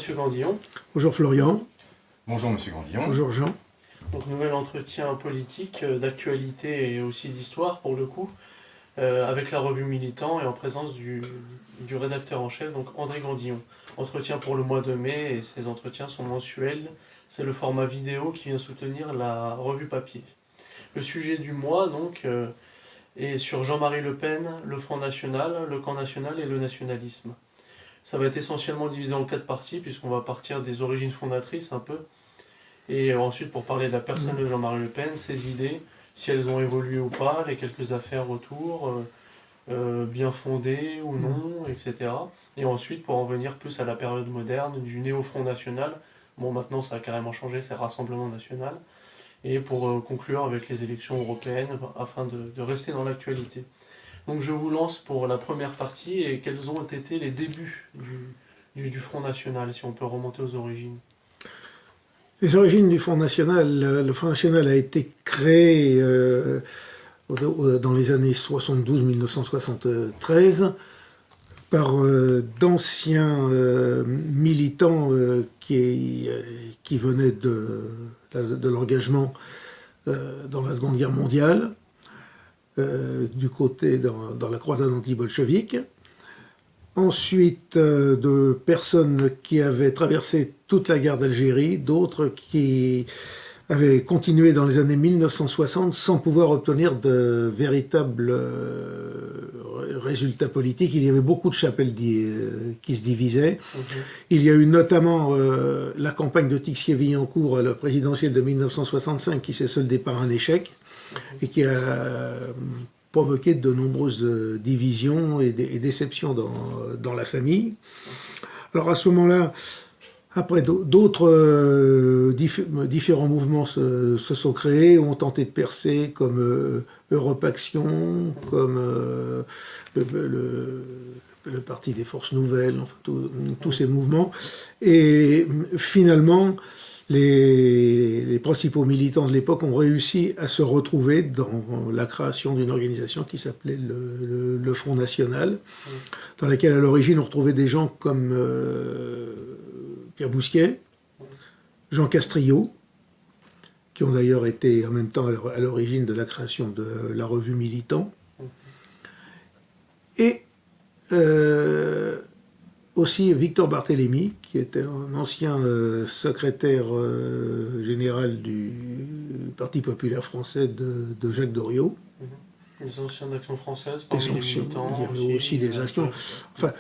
Monsieur Gandillon. Bonjour Florian. Bonjour Monsieur Gandillon. Bonjour Jean. Donc nouvel entretien politique, d'actualité et aussi d'histoire pour le coup, avec la revue Militant et en présence du rédacteur en chef, donc André Gandillon. Entretien pour le mois de mai et ces entretiens sont mensuels. C'est le format vidéo qui vient soutenir la revue papier. Le sujet du mois donc est sur Jean-Marie Le Pen, le Front National, le Camp National et le nationalisme. Ça va être essentiellement divisé en 4 parties puisqu'on va partir des origines fondatrices un peu. Et ensuite pour parler de la personne de Jean-Marie Le Pen, ses idées, si elles ont évolué ou pas, les quelques affaires autour, bien fondées ou non, etc. Et ensuite pour en venir plus à la période moderne du néo-Front National. Bon maintenant ça a carrément changé, c'est Rassemblement National. Et pour conclure avec les élections européennes afin de rester dans l'actualité. Donc je vous lance pour la première partie et quels ont été les débuts du Front National, si on peut remonter aux origines. Les origines du Front National, le Front National a été créé dans les années 72-1973 par d'anciens militants qui venaient de l'engagement dans la Seconde Guerre mondiale, du côté dans la croisade anti-bolchevique. Ensuite, de personnes qui avaient traversé toute la guerre d'Algérie, d'autres qui avaient continué dans les années 1960 sans pouvoir obtenir de véritables résultats politiques. Il y avait beaucoup de chapelles qui se divisaient. Il y a eu notamment la campagne de Tixier-Villancourt à la présidentielle de 1965 qui s'est soldée par un échec et qui a provoqué de nombreuses divisions et déceptions dans la famille. Alors à ce moment-là, après d'autres différents mouvements se sont créés, ont tenté de percer, comme Europe Action, comme le Parti des Forces Nouvelles, enfin tous ces mouvements. Et finalement, les principaux militants de l'époque ont réussi à se retrouver dans la création d'une organisation qui s'appelait le Front National, dans laquelle à l'origine on retrouvait des gens comme Pierre Bousquet, Jean Castrillo, qui ont d'ailleurs été en même temps à l'origine de la création de la revue Militant, et aussi Victor Barthélemy, qui était un ancien secrétaire général du Parti populaire français de Jacques Doriot. Les anciens d'Action française, parmi les militants. Il y avait aussi des actions. Enfin,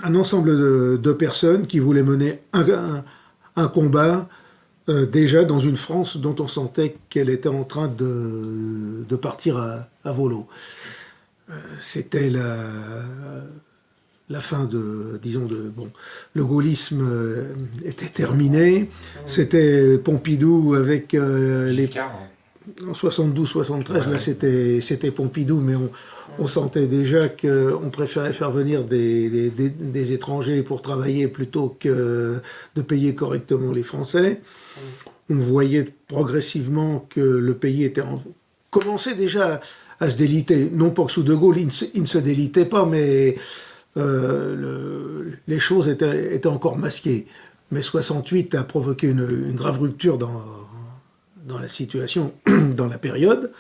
un ensemble de personnes qui voulaient mener un combat déjà dans une France dont on sentait qu'elle était en train de partir à volo. C'était la fin le gaullisme était terminé. C'était Pompidou avec Giscard, en 72-73, là c'était Pompidou, mais on sentait déjà qu'on préférait faire venir des étrangers pour travailler plutôt que de payer correctement les Français. On voyait progressivement que le pays commençait déjà à se déliter. Non pas que sous De Gaulle, il ne se délitait pas, mais les choses étaient encore masquées. Mais 68 a provoqué une grave rupture dans la situation, dans la période.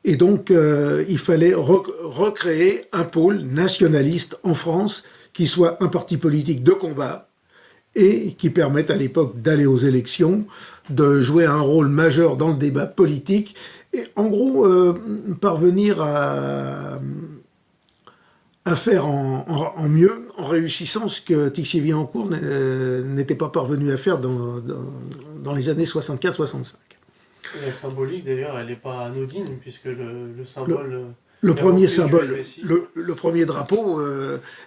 Et donc, il fallait recréer un pôle nationaliste en France qui soit un parti politique de combat et qui permette à l'époque d'aller aux élections, de jouer un rôle majeur dans le débat politique et en gros parvenir à faire en mieux, en réussissant ce que Tixier-Villancourt n'était pas parvenu à faire dans les années 64-65. La symbolique, d'ailleurs, elle n'est pas anodine, puisque le symbole... Le premier symbole, le premier drapeau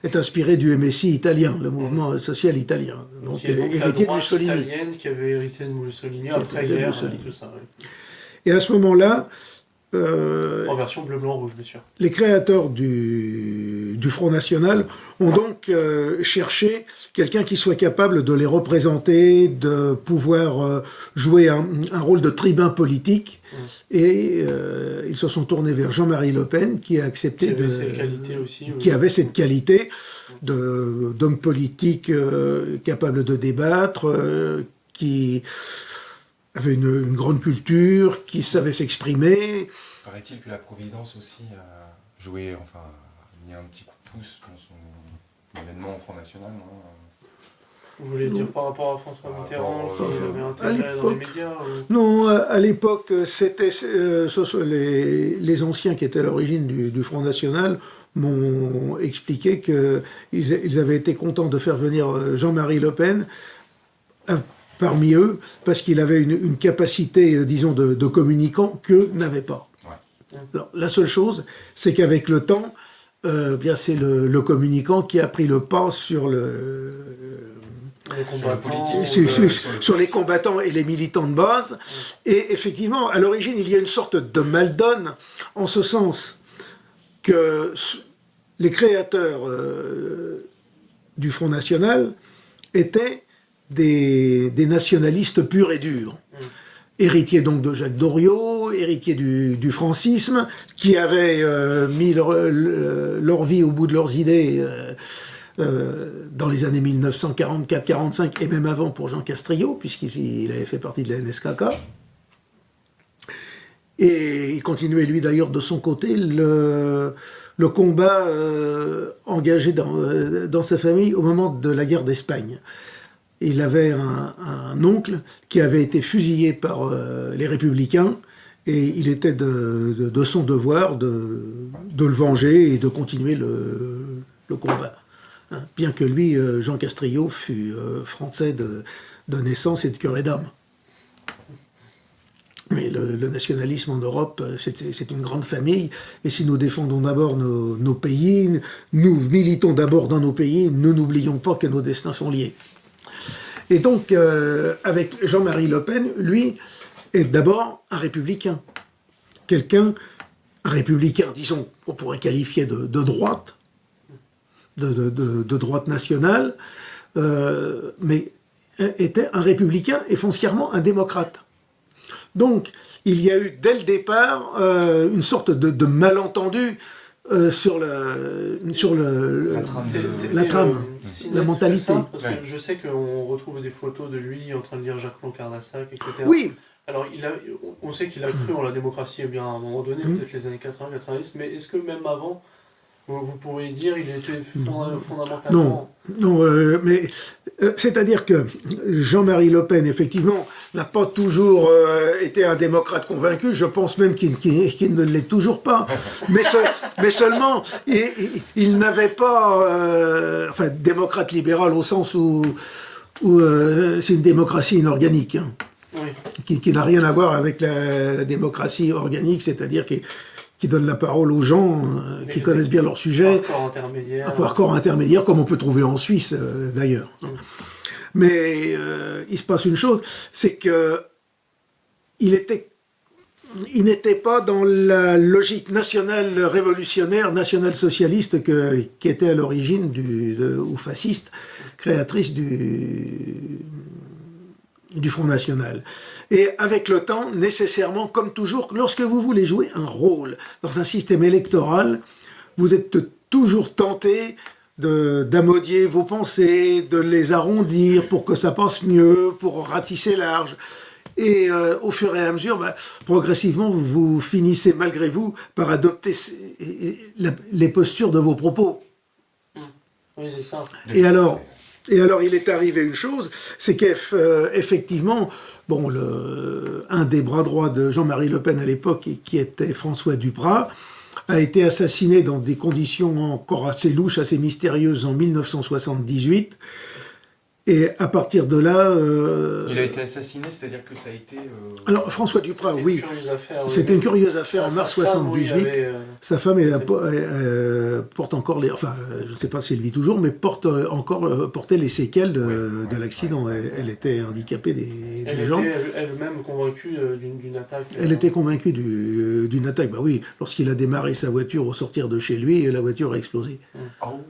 est inspiré du MSI italien, le mouvement social italien, donc héritier de Mussolini. Italienne qui avait hérité de Mussolini après guerre, tout ça. Oui. Et à ce moment-là, En version bleu, blanc, rouge, bien sûr. Les créateurs du Front National ont donc cherché quelqu'un qui soit capable de les représenter, de pouvoir jouer un rôle de tribun politique. Et ils se sont tournés vers Jean-Marie Le Pen, qui a accepté qui avait cette qualité d'homme politique capable de débattre, qui avait une grande culture, qui savait s'exprimer. Paraît-il que la Providence aussi a joué, enfin, mis un petit coup de pouce dans son événement au Front National, non? Vous voulez dire par rapport à François Mitterrand qui avait intégré dans les médias Non, à l'époque, c'était les anciens qui étaient à l'origine du Front National m'ont expliqué qu'ils avaient été contents de faire venir Jean-Marie Le Pen parmi eux, parce qu'il avait une capacité, disons, de communicant qu'eux n'avaient pas. Ouais. Alors, la seule chose, c'est qu'avec le temps, bien c'est le communicant qui a pris le pas sur sur les combattants et les militants de base. Et effectivement, à l'origine, il y a une sorte de mal-donne, en ce sens que les créateurs du Front National étaient des nationalistes purs et durs. Héritiers donc de Jacques Doriot, héritiers du francisme, qui avaient mis leur vie au bout de leurs idées dans les années 1944-45, et même avant pour Jean Castrillo, puisqu'il avait fait partie de la NSKK. Et il continuait, lui d'ailleurs, de son côté, le combat engagé dans sa famille au moment de la guerre d'Espagne. Il avait un oncle qui avait été fusillé par les républicains, et il était de son devoir de le venger et de continuer le combat. Hein, bien que lui, Jean Castrillo, fût français de naissance et de cœur et d'âme. Mais le nationalisme en Europe, c'est une grande famille, et si nous défendons d'abord nos pays, nous militons d'abord dans nos pays, nous n'oublions pas que nos destins sont liés. Et donc, avec Jean-Marie Le Pen, lui, est d'abord un républicain. Un républicain, disons, qu'on pourrait qualifier de droite, de droite nationale, mais était un républicain et foncièrement un démocrate. Donc, il y a eu dès le départ une sorte de malentendu sur la trame, la mentalité. Parce que je sais qu'on retrouve des photos de lui en train de lire Jacques Long-Cardassac, etc. Oui. Alors, on sait qu'il a cru en la démocratie bien à un moment donné, peut-être les années 80-90, mais est-ce que même avant, vous pourriez dire qu'il était fondamentalement... Non, mais c'est-à-dire que Jean-Marie Le Pen, effectivement, n'a pas toujours été un démocrate convaincu. Je pense même qu'il ne l'est toujours pas. Mais seulement, il n'avait pas... enfin, démocrate libéral au sens où c'est une démocratie inorganique. Hein, oui. Qui n'a rien à voir avec la démocratie organique, c'est-à-dire qui donne la parole aux gens qui connaissent bien leur sujet. Par corps intermédiaire, comme on peut trouver en Suisse, d'ailleurs. Mais il se passe une chose, c'est que il n'était pas dans la logique nationale révolutionnaire, nationale socialiste qui était à l'origine ou fasciste, créatrice du Front National. Et avec le temps, nécessairement, comme toujours, lorsque vous voulez jouer un rôle dans un système électoral, vous êtes toujours tenté d'amodier vos pensées, de les arrondir pour que ça passe mieux, pour ratisser large. Et au fur et à mesure, progressivement, vous finissez malgré vous par adopter les postures de vos propos. Oui, c'est ça. Et alors, il est arrivé une chose, c'est qu'effectivement, un des bras droits de Jean-Marie Le Pen à l'époque, qui était François Duprat, a été assassiné dans des conditions encore assez louches, assez mystérieuses en 1978. Et à partir de là... Il a été assassiné, c'est-à-dire que ça a été... Alors, François Duprat, oui. C'était une curieuse affaire en mars Sa femme, 78. oui, avait, Sa femme porte encore les... Enfin, je ne sais pas si elle vit toujours, mais portait les séquelles de l'accident. Elle était handicapée des jambes. Elle était elle-même convaincue d'une attaque. Elle était convaincue d'une attaque. Bah oui, lorsqu'il a démarré sa voiture au sortir de chez lui, la voiture a explosé. Oh.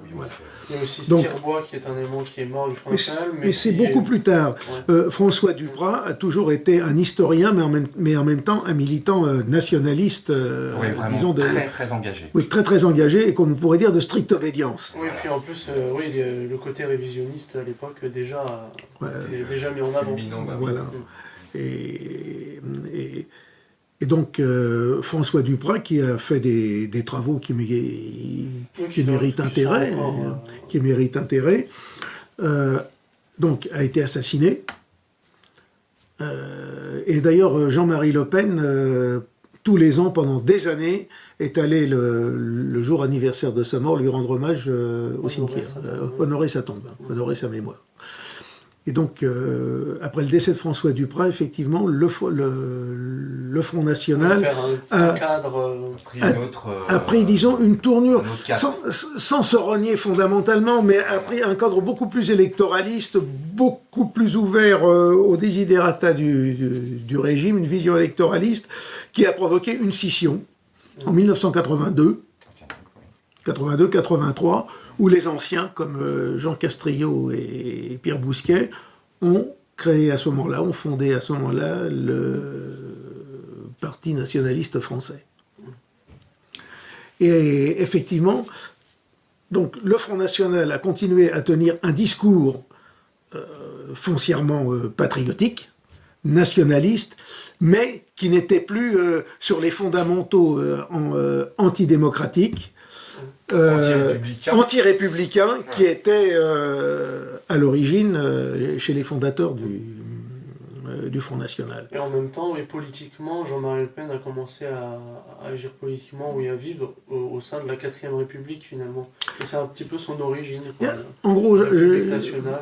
Oui, ouais. Il y a aussi Stirbois qui est un élément qui est mort du Front National. Mais c'est beaucoup plus tard. Ouais. François Duprat a toujours été un historien, mais en même temps un militant nationaliste, oui, vraiment disons très engagé. Oui, très engagé, et comme on pourrait dire de stricte obédience. Oui, puis en plus, oui, le côté révisionniste à l'époque était déjà mis en avant. Voilà. Et donc, François Duprat, qui a fait des travaux qui méritent intérêt, donc a été assassiné. Et d'ailleurs, Jean-Marie Le Pen, tous les ans, pendant des années, est allé le jour anniversaire de sa mort lui rendre hommage au cimetière, honorer sa tombe, honorer sa mémoire. Et donc, après le décès de François Duprat, effectivement, le Front National a pris, disons, une tournure, sans se renier fondamentalement, mais a pris un cadre beaucoup plus électoraliste, beaucoup plus ouvert aux desiderata du régime, une vision électoraliste, qui a provoqué une scission en 1982. 82-83, où les anciens, comme Jean Castrillo et Pierre Bousquet, ont fondé à ce moment-là le Parti nationaliste français. Et effectivement, donc le Front National a continué à tenir un discours foncièrement patriotique, nationaliste, mais qui n'était plus sur les fondamentaux antidémocratiques, anti-républicain qui était à l'origine chez les fondateurs du Front National. Et en même temps, et politiquement, Jean-Marie Le Pen a commencé à agir politiquement et à vivre au sein de la 4ème République finalement. Et c'est un petit peu son origine. En gros, nationale.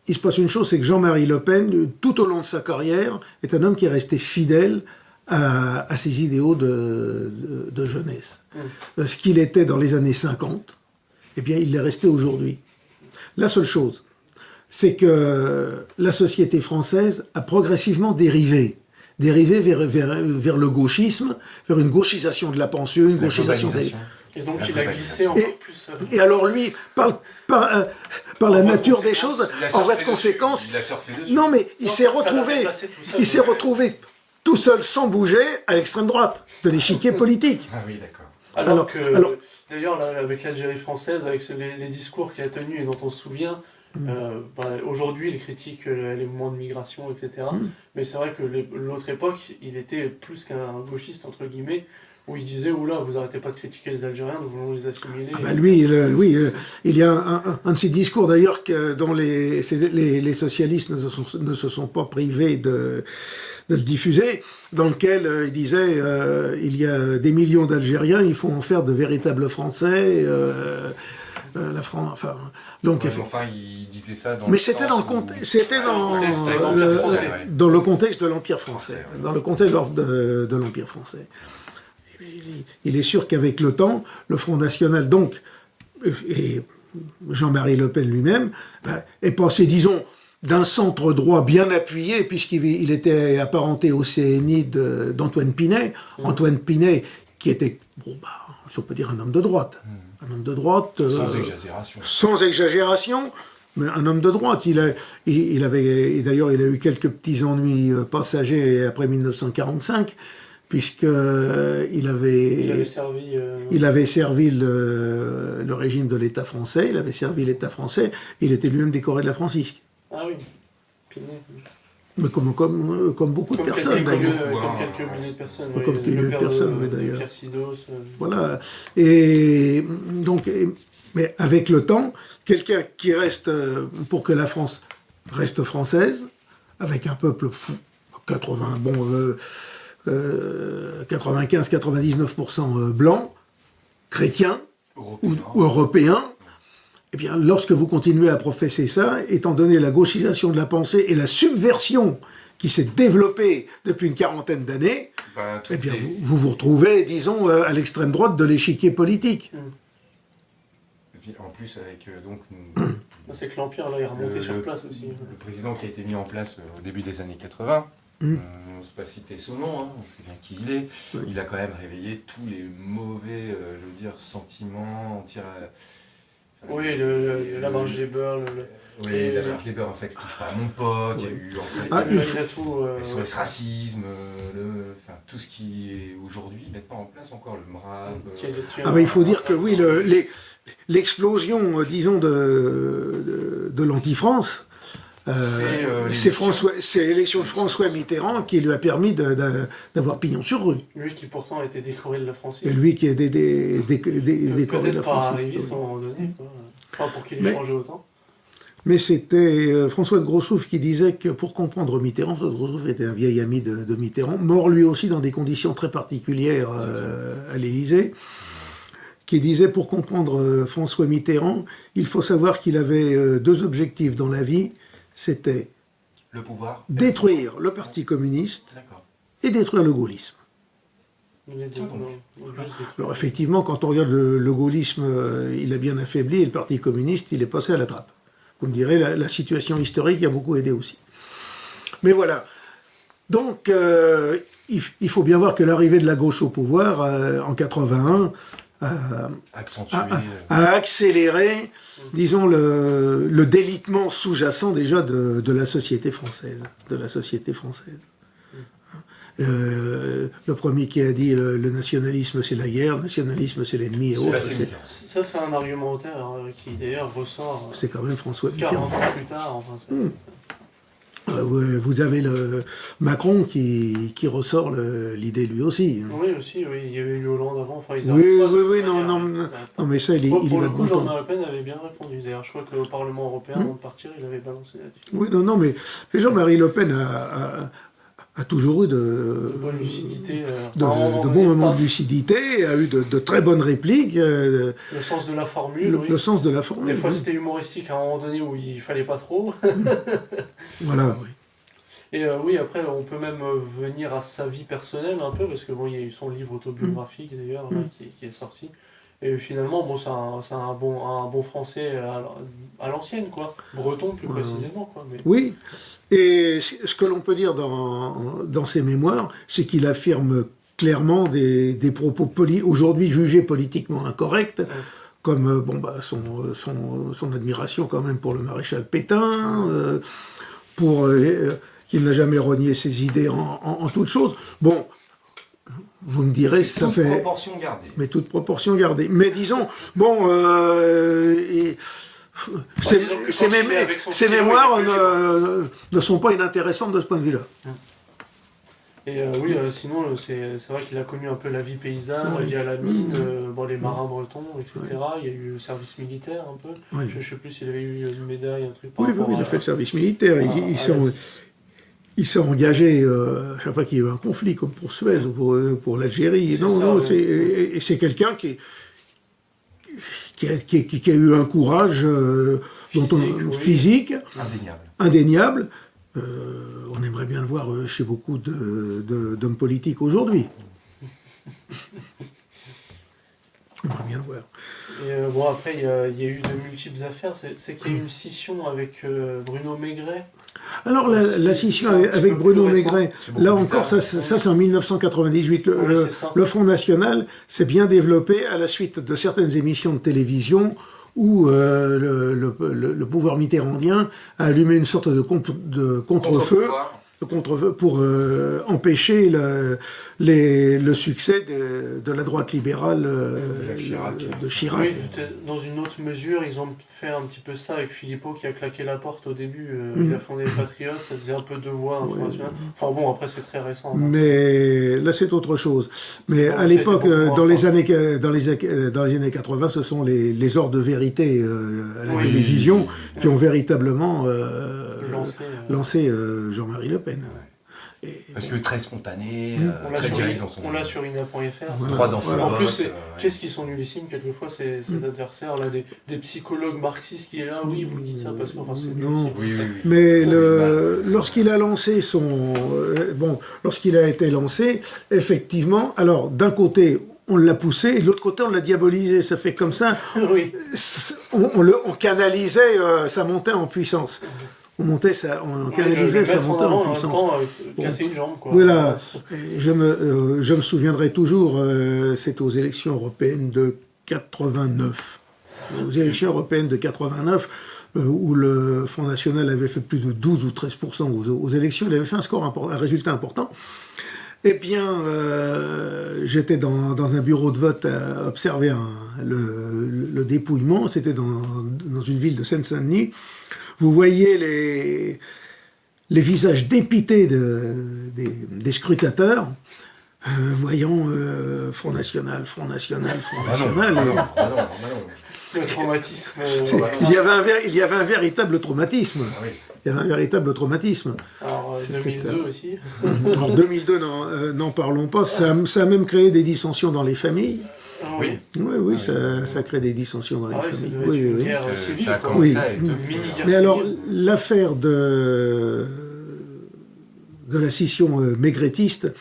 Il se passe une chose, c'est que Jean-Marie Le Pen, tout au long de sa carrière, est un homme qui est resté fidèle à ses idéaux de jeunesse. Ce qu'il était dans les années 50, eh bien, il l'est resté aujourd'hui. La seule chose, c'est que la société française a progressivement dérivé vers le gauchisme, vers une gauchisation de la pensée, une gauchisation des... Et donc il a glissé encore plus... Et alors lui, par la nature des choses, en vraie conséquence... Il a surfé dessus. Non, mais il s'est retrouvé tout seul, sans bouger, à l'extrême droite de l'échiquier politique. Ah oui, d'accord. Alors, d'ailleurs, avec l'Algérie française, avec les discours qu'il a tenus et dont on se souvient, aujourd'hui, il critique les mouvements de migration, etc. Mais c'est vrai que l'autre époque, il était plus qu'un gauchiste, entre guillemets, où il disait, oula, vous arrêtez pas de critiquer les Algériens, nous voulons les assimiler. Il y a un de ces discours d'ailleurs dont les socialistes ne se sont pas privés de le diffuser, dans lequel il disait il y a des millions d'Algériens, il faut en faire de véritables Français. La France, enfin, donc. Enfin, il disait ça dans. Mais c'était dans le contexte de l'Empire français, dans le contexte de l'Empire français. Il est sûr qu'avec le temps, le Front National, donc, et Jean-Marie Le Pen lui-même, est passé, disons, d'un centre droit bien appuyé, puisqu'il était apparenté au CNI d'Antoine Pinet. Antoine Pinet, qui était, si on peut dire, un homme de droite. Un homme de droite. Sans exagération. Sans exagération, mais un homme de droite. D'ailleurs, il a eu quelques petits ennuis passagers après 1945, puisqu'il avait servi le régime de l'État français, il avait servi l'État français, il était lui-même décoré de la Francisque. Ah oui, Pinet. Mais comme beaucoup de personnes, d'ailleurs. Comme quelques milliers de personnes. Comme quelques milliers de personnes, oui, d'ailleurs. Pierre Sidos. Voilà. Et donc, mais avec le temps, quelqu'un qui reste, pour que la France reste française, avec un peuple fou, 95-99% blanc, chrétien ou européen, eh bien, lorsque vous continuez à professer ça, étant donné la gauchisation de la pensée et la subversion qui s'est développée depuis une quarantaine d'années, eh bien, vous vous retrouvez, disons, à l'extrême droite de l'échiquier politique. Et puis, en plus, avec donc... C'est que l'Empire, là, est remonté sur place aussi. Le président qui a été mis en place au début des années 80, on ne se pas citer son nom, hein, on sait bien qui il est, il a quand même réveillé tous les mauvais, je veux dire, sentiments, oui, la marge des beurs, oui, la marge des beurs, en fait, touche pas à mon pote, il y a eu, en fait, SOS racisme, tout ce qui est aujourd'hui, mettent pas en place encore le MRAP. Mais il faut dire que oui, l'explosion, disons, de l'anti-France, c'est l'élection de François Mitterrand qui lui a permis d'avoir pignon sur rue. Lui qui pourtant a été décoré de la Francisque. Et lui qui a décoré de la Francisque. Peut-être pas à un moment donné, quoi. Pour qu'il ait changé autant. Mais c'était François de Grossouf qui disait que pour comprendre Mitterrand, François de Grossouf était un vieil ami de Mitterrand, mort lui aussi dans des conditions très particulières à l'Élysée, qui disait pour comprendre François Mitterrand, il faut savoir qu'il avait deux objectifs dans la vie, c'était le pouvoir, détruire le Parti communiste et détruire le gaullisme. Alors effectivement, quand on regarde le gaullisme, il a bien affaibli, et le Parti communiste, il est passé à la trappe. Vous me direz, la situation historique a beaucoup aidé aussi. Mais voilà. Donc, il faut bien voir que l'arrivée de la gauche au pouvoir, en 81, a accéléré, disons, le délitement sous-jacent déjà de la société française. Le premier qui a dit le nationalisme c'est la guerre, le nationalisme c'est l'ennemi et autres. Ça c'est un argumentaire qui d'ailleurs ressort. C'est quand même François Mitterrand. 40 ans plus tard, enfin. Vous avez Macron qui ressort l'idée lui aussi. Oui, aussi, oui. Il y avait eu Hollande avant. Enfin, non, mais ça, il pour va le de coup, bon Jean-Marie temps. Le Pen avait bien répondu. D'ailleurs, je crois qu'au Parlement européen, avant de partir, il avait balancé là-dessus. Oui, non, mais Jean-Marie Le Pen a toujours eu de bonne lucidité, de bons moments de lucidité, a eu de très bonnes répliques. Le sens de la formule, oui. Le sens de la formule. Des fois, c'était humoristique à un moment donné où il fallait pas trop. Voilà, oui. Et oui, après, on peut même venir à sa vie personnelle un peu, parce que bon, il y a eu son livre autobiographique d'ailleurs, qui est sorti. Et finalement, bon, c'est un bon français à l'ancienne, quoi. Breton, plus précisément, quoi. Mais... Oui. Et ce que l'on peut dire dans ses mémoires, c'est qu'il affirme clairement des propos aujourd'hui jugés politiquement incorrects, comme son admiration quand même pour le maréchal Pétain, qu'il n'a jamais renié ses idées en toute chose. Bon, vous me direz, ça fait... Toute proportion gardée. Mais toute proportion gardée. Mais disons, bon... Ces mémoires ne sont pas inintéressantes de ce point de vue-là. Et oui, sinon, c'est vrai qu'il a connu un peu la vie paysanne, il y a la mine, les marins bretons, etc. Il y a eu le service militaire un peu. Je ne sais plus s'il avait eu une médaille, un truc. Oui, il a fait le service militaire. Il s'est engagé chaque fois qu'il y a eu un conflit, comme pour Suez ou pour l'Algérie. C'est quelqu'un qui a eu un courage physique indéniable. On aimerait bien le voir chez beaucoup d'hommes politiques aujourd'hui. On aimerait bien le voir. Et après, il y a eu de multiples affaires. C'est qu'il y a eu une scission avec Bruno Maigret. Alors, la scission avec Bruno Maigret, là encore, ça c'est en 1998. Le Front National s'est bien développé à la suite de certaines émissions de télévision où le pouvoir mitterrandien a allumé une sorte de contre-feu pour empêcher le succès de la droite libérale de Chirac. Oui, dans une autre mesure, ils ont fait un petit peu ça avec Philippot qui a claqué la porte au début. Il a fondé les Patriotes, ça faisait un peu de voix internationale. Enfin bon, après c'est très récent. Mais là c'est autre chose. Mais à l'époque, dans les années 80, ce sont les heures de vérité à la télévision qui ont véritablement lancé Jean-Marie Le Pen. Parce que très spontané, très direct dans son... On l'a sur ina.fr. Droit dans ses En bottes. plus, qu'est-ce qu'ils sont nullissimes quelquefois, ces adversaires, là, des psychologues marxistes qui est là, oui, vous dites ça parce que enfin, c'est non. nullissime. Oui. Mais lorsqu'il a lancé lorsqu'il a été lancé, effectivement, alors d'un côté, on l'a poussé, et de l'autre côté, on l'a diabolisé. Ça fait comme ça. Oui. On canalisait sa montée en puissance. On canalisait sa montée en puissance. Casser une jambe, quoi. Voilà. Je me souviendrai toujours, c'était aux élections européennes de 89. Aux élections européennes de 89, où le Front National avait fait plus de 12 ou 13% aux élections, il avait fait un résultat important. Eh bien, j'étais dans un bureau de vote à observer le dépouillement. C'était dans une ville de Seine-Saint-Denis. Vous voyez les visages dépités des scrutateurs, voyant Front National. Le traumatisme. Il y avait un véritable traumatisme. Ah oui. Il y avait un véritable traumatisme. Alors, 2002 aussi. Alors 2002, n'en parlons pas. Ça a même créé des dissensions dans les familles. Oui. Oui, ça crée des dissensions dans les familles. Oui. Ça a commencé à être Mais alors, l'affaire de la scission maigretiste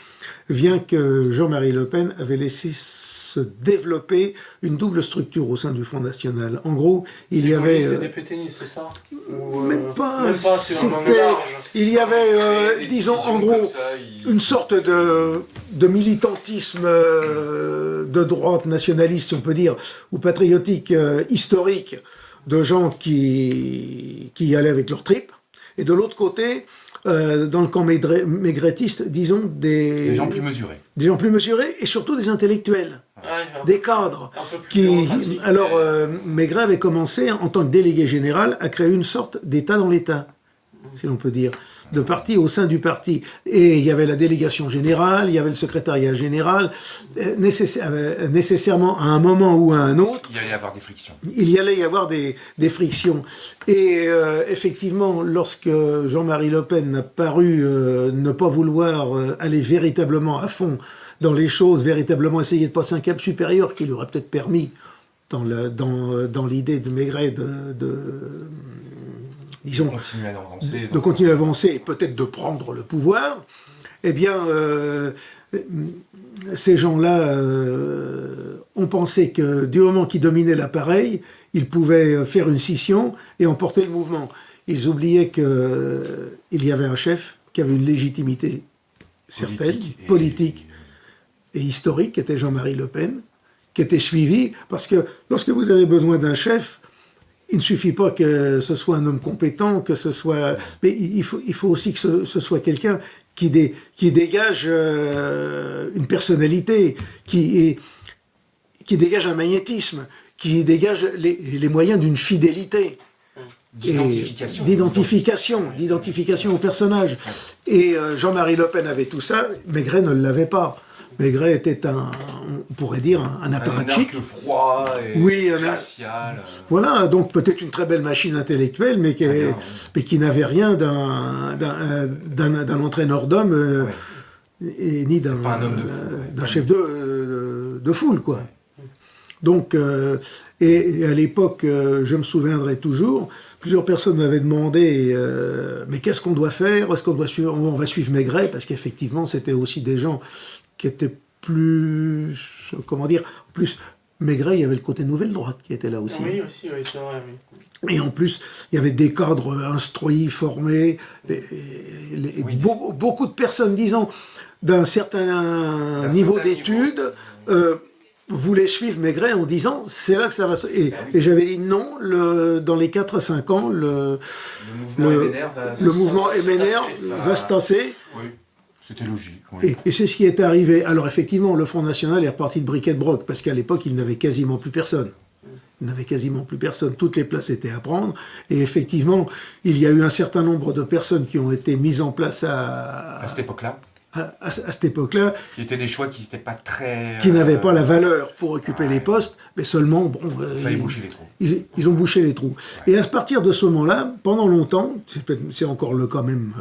vient que Jean-Marie Le Pen avait laissé se développer une double structure au sein du Front National. En gros, il y avait... C'était des pétainistes, c'est ça? Même pas, il y avait, disons, en gros, une sorte de militantisme de droite nationaliste, si on peut dire, ou patriotique historique, de gens qui y allaient avec leurs tripes. Et de l'autre côté, dans le camp maigretiste, disons, des gens plus mesurés. Des gens plus mesurés et surtout des intellectuels, des cadres. Alors, Maigret avait commencé, en tant que délégué général, à créer une sorte d'État dans l'État, si l'on peut dire, de parti au sein du parti. Et il y avait la délégation générale, il y avait le secrétariat général. Nécessairement, à un moment ou à un autre, il y allait y avoir des frictions. Il y allait y avoir des frictions. Et effectivement, lorsque Jean-Marie Le Pen n'a paru ne pas vouloir aller véritablement à fond dans les choses, véritablement essayer de passer un cap supérieur qui lui aurait peut-être permis, dans l'idée de Maigret, disons, de continuer à avancer et peut-être de prendre le pouvoir, eh bien, ces gens-là ont pensé que du moment qu'ils dominaient l'appareil, ils pouvaient faire une scission et emporter le mouvement. Ils oubliaient qu'il y avait un chef qui avait une légitimité certaine, politique et historique, qui était Jean-Marie Le Pen, qui était suivi, parce que lorsque vous avez besoin d'un chef, il ne suffit pas que ce soit un homme compétent, que ce soit... Mais il faut aussi que ce soit quelqu'un qui dégage une personnalité, qui dégage un magnétisme, qui dégage les moyens d'une fidélité. D'identification au personnage. Et Jean-Marie Le Pen avait tout ça, Maigret ne l'avait pas. Maigret était on pourrait dire, un apparatchik. Un froid et glacial. Voilà, donc peut-être une très belle machine intellectuelle, mais qui n'avait rien d'un entraîneur d'hommes, et ni d'un chef de foule, quoi. Donc, et à l'époque, je me souviendrai toujours, plusieurs personnes m'avaient demandé mais qu'est-ce qu'on doit faire? Est-ce on va suivre Maigret? Parce qu'effectivement, c'était aussi des gens qui étaient plus, plus Maigret, il y avait le côté nouvelle droite qui était là aussi. Oui, c'est vrai, oui. Et en plus, il y avait des cadres instruits, formés, beaucoup de personnes, disons, d'un certain niveau d'études, voulaient suivre Maigret en disant c'est là que ça va se... Et j'avais dit non, dans les 4 à 5 ans, le mouvement MNR va se tasser. Oui. C'était logique. Oui. Et c'est ce qui est arrivé. Alors effectivement, le Front National est reparti de briquet de broc, parce qu'à l'époque, il n'avait quasiment plus personne. Toutes les places étaient à prendre. Et effectivement, il y a eu un certain nombre de personnes qui ont été mises en place à cette époque-là. à cette époque-là. Qui étaient des choix qui n'étaient pas très... Qui n'avaient pas la valeur pour occuper les postes, mais seulement, bon... il fallait boucher les trous. Ils ont bouché les trous. Ouais. Et à partir de ce moment-là, pendant longtemps, c'est encore le cas même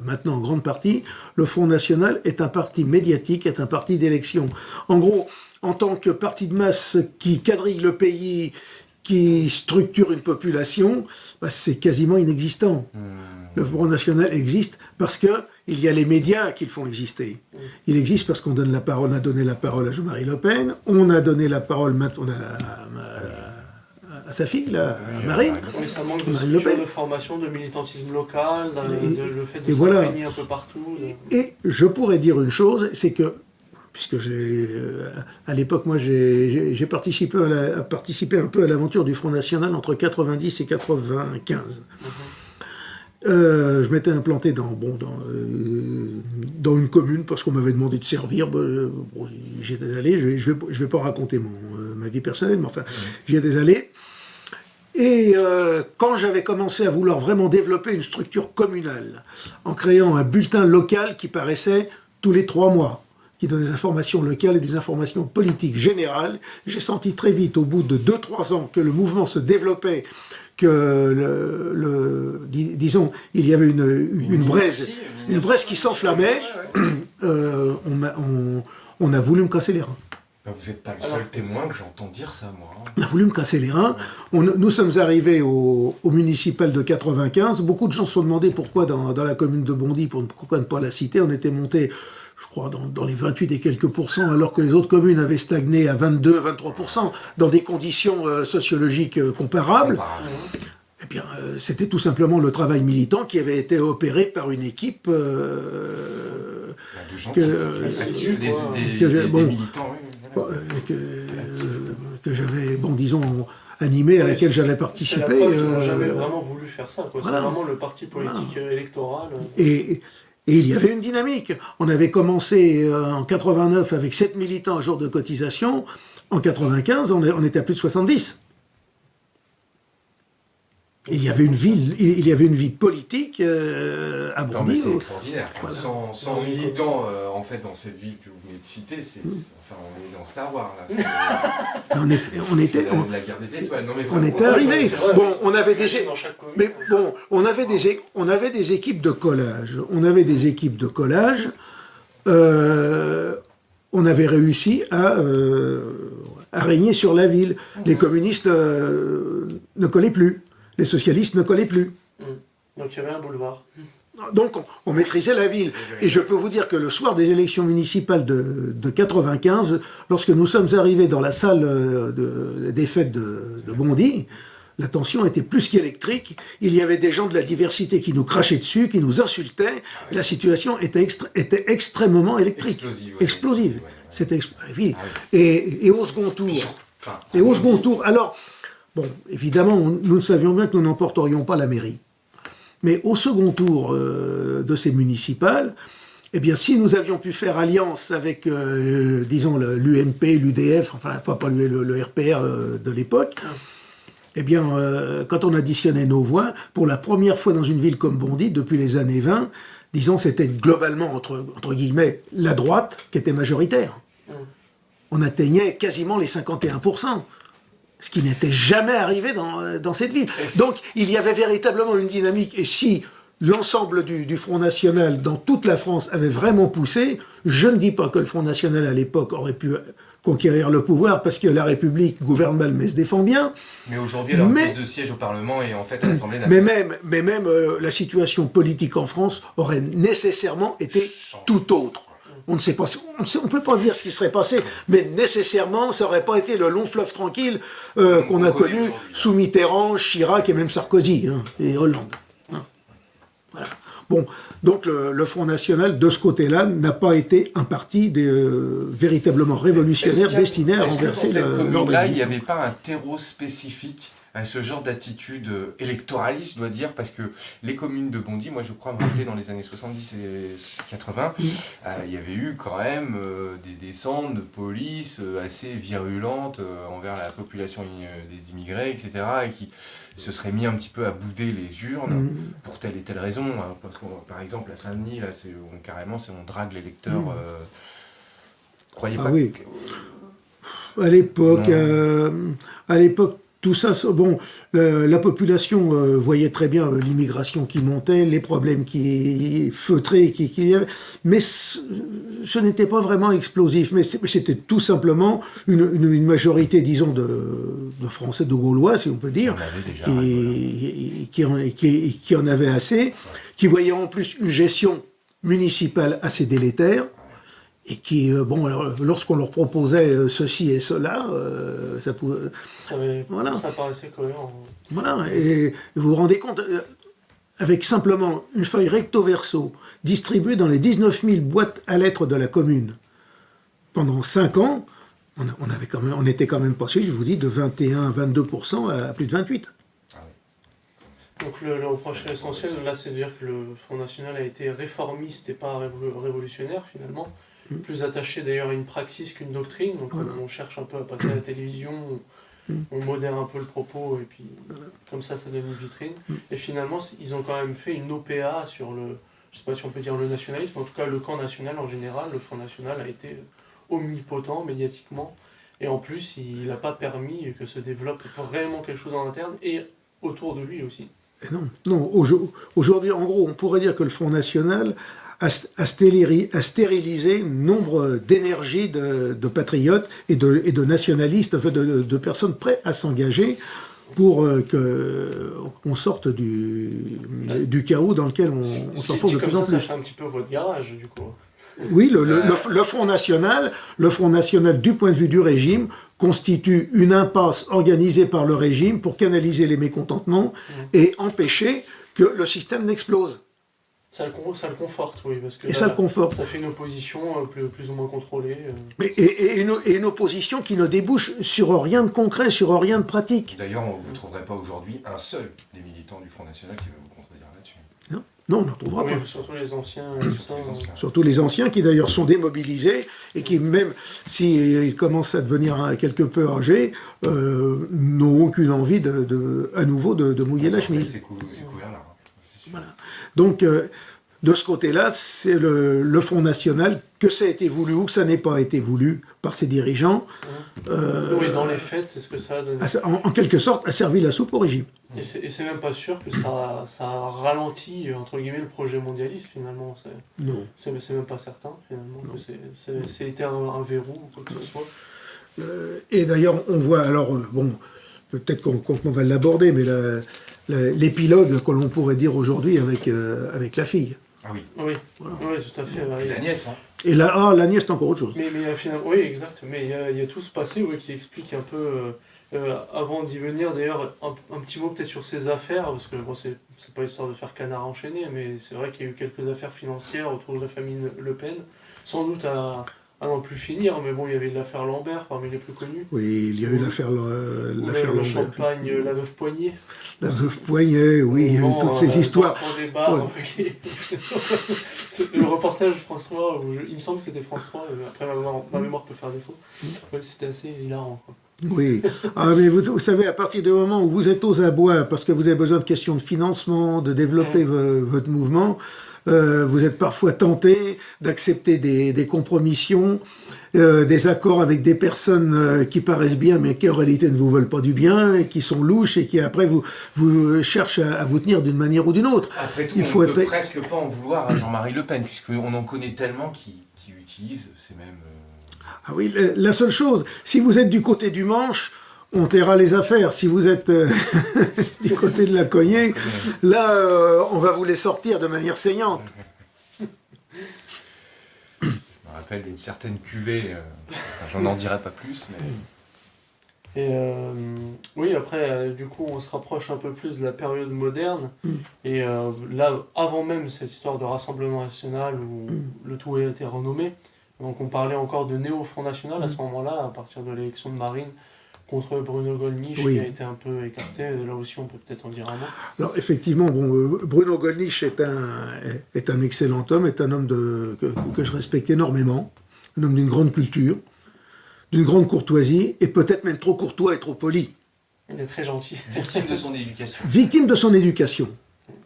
maintenant en grande partie, le Front National est un parti médiatique, est un parti d'élection. En gros, en tant que parti de masse qui quadrille le pays, qui structure une population, c'est quasiment inexistant. Le Front National existe parce que il y a les médias qui le font exister. Il existe parce qu'on donne la parole, on a donné la parole à Jean-Marie Le Pen, on a donné la parole maintenant à sa fille, là, à Marine. Oui, ça manque de structure, de formation, de militantisme local, le fait de s'imprégner un peu partout. Et je pourrais dire une chose, c'est que puisque à l'époque, moi, j'ai participé un peu à l'aventure du Front National entre 90 et 95. Je m'étais implanté dans une commune parce qu'on m'avait demandé de servir. J'y étais allé. Je vais pas raconter ma vie personnelle, mais enfin, j'y étais allé. Et quand j'avais commencé à vouloir vraiment développer une structure communale, en créant un bulletin local qui paraissait tous les 3 mois, qui donne des informations locales et des informations politiques générales. J'ai senti très vite, au bout de 2-3 ans, que le mouvement se développait, que disons, il y avait une braise qui s'enflammait. On a voulu me casser les reins. Vous n'êtes pas le seul témoin que j'entends dire ça, moi. On a voulu me casser les reins. Nous sommes arrivés au municipal de 95. Beaucoup de gens se sont demandé pourquoi dans la commune de Bondy, pourquoi ne pas la citer. On était monté, je crois, dans les 28 et quelques pourcents, alors que les autres communes avaient stagné à 22-23%, dans des conditions sociologiques comparables. Eh bien, c'était tout simplement le travail militant qui avait été opéré par une équipe des militants, que j'avais, disons, animé, à laquelle j'avais participé. C'est la preuve qu'ils n'ont jamais vraiment voulu faire ça. Voilà. C'est vraiment le parti politique électoral. Et il y avait une dynamique. On avait commencé en 89 avec 7 militants à jour de cotisation. En 95, on était à plus de 70. Il y avait une vie politique à Bondy. C'est extraordinaire. Voilà. Sans militants, en fait, dans cette ville que vous venez de citer, on est dans Star Wars, là. On était la guerre des étoiles. Non, mais on était arrivés. Bon, on avait des équipes de collage. On avait réussi à régner sur la ville. Les communistes ne collaient plus. Les socialistes ne collaient plus. Donc il y avait un boulevard. Donc on maîtrisait la ville. Et je peux vous dire que le soir des élections municipales de 95, lorsque nous sommes arrivés dans la salle des fêtes de Bondy, la tension était plus qu'électrique. Il y avait des gens de la diversité qui nous crachaient dessus, qui nous insultaient. La situation était extrêmement électrique. Explosive. C'était explosif. Et au second tour... Alors... Bon, évidemment, nous savions bien que nous n'emporterions pas la mairie. Mais au second tour de ces municipales, eh bien, si nous avions pu faire alliance avec, disons, l'UMP, l'UDF, enfin pas le RPR de l'époque, eh bien, quand on additionnait nos voix, pour la première fois dans une ville comme Bondy, depuis les années 20, disons, c'était globalement, entre guillemets, la droite qui était majoritaire. On atteignait quasiment les 51%. Ce qui n'était jamais arrivé dans cette ville. Donc, il y avait véritablement une dynamique. Et si l'ensemble du Front National dans toute la France avait vraiment poussé, je ne dis pas que le Front National à l'époque aurait pu conquérir le pouvoir parce que la République gouverne mal mais se défend bien. Mais aujourd'hui, elle a plus de sièges au Parlement et en fait à l'Assemblée nationale. Mais même la situation politique en France aurait nécessairement été tout autre. On ne sait pas, on peut pas dire ce qui serait passé, mais nécessairement, ça n'aurait pas été le long fleuve tranquille qu'on a connu sous Mitterrand, Chirac et même Sarkozy et Hollande. Voilà. Bon, donc le Front National, de ce côté-là, n'a pas été un parti véritablement révolutionnaire destiné à renverser l'ordre. Dans cette commune-là, il n'y avait pas un terreau spécifique à ce genre d'attitude électoraliste, je dois dire, parce que les communes de Bondy, moi je crois me rappeler dans les années 70 et 80, il y avait eu quand même des descentes de police assez virulentes envers la population des immigrés, etc., et qui se seraient mis un petit peu à bouder les urnes pour telle et telle raison. Par exemple, à Saint-Denis, là, carrément, on drague les lecteurs. Croyez pas oui. que... À l'époque, tout ça, bon, la population voyait très bien l'immigration qui montait, les problèmes qui feutraient, qu'il y avait, mais ce n'était pas vraiment explosif, mais c'était tout simplement une majorité, disons, de Français, de Gaulois, si on peut dire, qui en avait assez, qui voyaient en plus une gestion municipale assez délétère, et qui, bon, alors, lorsqu'on leur proposait ceci et cela, ça pouvait... Voilà. Ça paraissait cohérent. Voilà, et vous vous rendez compte, avec simplement une feuille recto-verso distribuée dans les 19 000 boîtes à lettres de la commune, pendant 5 ans, on était quand même passé, je vous dis, de 21-22% à plus de 28%. Donc le reproche essentiel, là, c'est de dire que le Front National a été réformiste et pas révolutionnaire, finalement. Plus attaché d'ailleurs à une praxis qu'une doctrine, donc on cherche un peu à passer à la télévision, on modère un peu le propos, et puis comme ça donne une vitrine. Et finalement, ils ont quand même fait une OPA sur le, je sais pas si on peut dire le nationalisme, en tout cas le camp national en général. Le Front National a été omnipotent médiatiquement, et en plus, il n'a pas permis que se développe vraiment quelque chose en interne, et autour de lui aussi. Et non, aujourd'hui, en gros, on pourrait dire que le Front National a stérilisé nombre d'énergies de patriotes et de nationalistes, de personnes prêtes à s'engager pour qu'on sorte du chaos dans lequel on s'enfonce de plus en plus. Ça fait un petit peu votre garage, du coup. Oui, le Front National, du point de vue du régime, constitue une impasse organisée par le régime pour canaliser les mécontentements et empêcher que le système n'explose. Ça le conforte, oui, parce que ça le conforte. Ça fait une opposition plus ou moins contrôlée. Et une opposition qui ne débouche sur rien de concret, sur rien de pratique. D'ailleurs, vous ne trouverez pas aujourd'hui un seul des militants du Front National qui va vous contredire là-dessus. Non, on n'en trouvera pas. Surtout les anciens. Surtout les anciens qui d'ailleurs sont démobilisés et qui, même s'ils commencent à devenir quelque peu âgés, n'ont aucune envie à nouveau de mouiller la chemise. C'est couvert là. Voilà. Donc, de ce côté-là, c'est le Front National, que ça a été voulu ou que ça n'ait pas été voulu par ses dirigeants. Oui, dans les faits, c'est ce que ça a donné. En quelque sorte, a servi la soupe au régime. Et c'est même pas sûr que ça a ralenti, entre guillemets, le projet mondialiste, finalement. Non. C'est même pas certain, finalement, que c'était un verrou ou quoi que ce soit. Et d'ailleurs, on voit, alors, bon, peut-être qu'on va l'aborder, mais l'épilogue que l'on pourrait dire aujourd'hui avec la fille. Ah oui. Oui, voilà. Oui, tout à fait. Et la nièce, hein. Et la nièce, c'est encore autre chose. Mais finalement, oui, exact. Mais il y a tout ce passé qui explique un peu... avant d'y venir, d'ailleurs, un petit mot peut-être sur ses affaires, parce que bon, c'est pas histoire de faire canard enchaîné, mais c'est vrai qu'il y a eu quelques affaires financières autour de la famille Le Pen, sans doute à n'en plus finir, mais bon, il y avait l'affaire Lambert parmi les plus connues. Oui, il y a eu l'affaire L'affaire le champagne, la veuve Poignée. La veuve Poignée, oui, il y a eu toutes ces histoires. Le reportage François, il me semble que c'était François, après ma mémoire peut faire défaut. Ouais, c'était assez hilarant, quoi. Oui, mais vous savez, à partir du moment où vous êtes aux abois, parce que vous avez besoin de questions de financement, de développer votre mouvement, vous êtes parfois tenté d'accepter des compromissions, des accords avec des personnes qui paraissent bien, mais qui en réalité ne vous veulent pas du bien, et qui sont louches, et qui après vous cherchent à vous tenir d'une manière ou d'une autre. Après tout, on ne peut presque pas en vouloir à Jean-Marie Le Pen, puisqu'on en connaît tellement qui utilisent ces mêmes... Ah oui, la seule chose, si vous êtes du côté du manche, on taira les affaires. Si vous êtes du côté de la cognée, là, on va vous les sortir de manière saignante. Je me rappelle d'une certaine cuvée, j'en en dirai pas plus, mais... Et oui, après, du coup, on se rapproche un peu plus de la période moderne. Et là, avant même cette histoire de Rassemblement National où le tout a été renommé, donc on parlait encore de néo-Front National à ce moment-là, à partir de l'élection de Marine, contre Bruno Gollnisch, Oui. qui a été un peu écarté. Là aussi, on peut peut-être en dire un mot. Alors effectivement, Bruno Gollnisch est un excellent homme, est un homme que je respecte énormément, un homme d'une grande culture, d'une grande courtoisie, et peut-être même trop courtois et trop poli. Il est très gentil. Victime de son éducation. Victime de son éducation.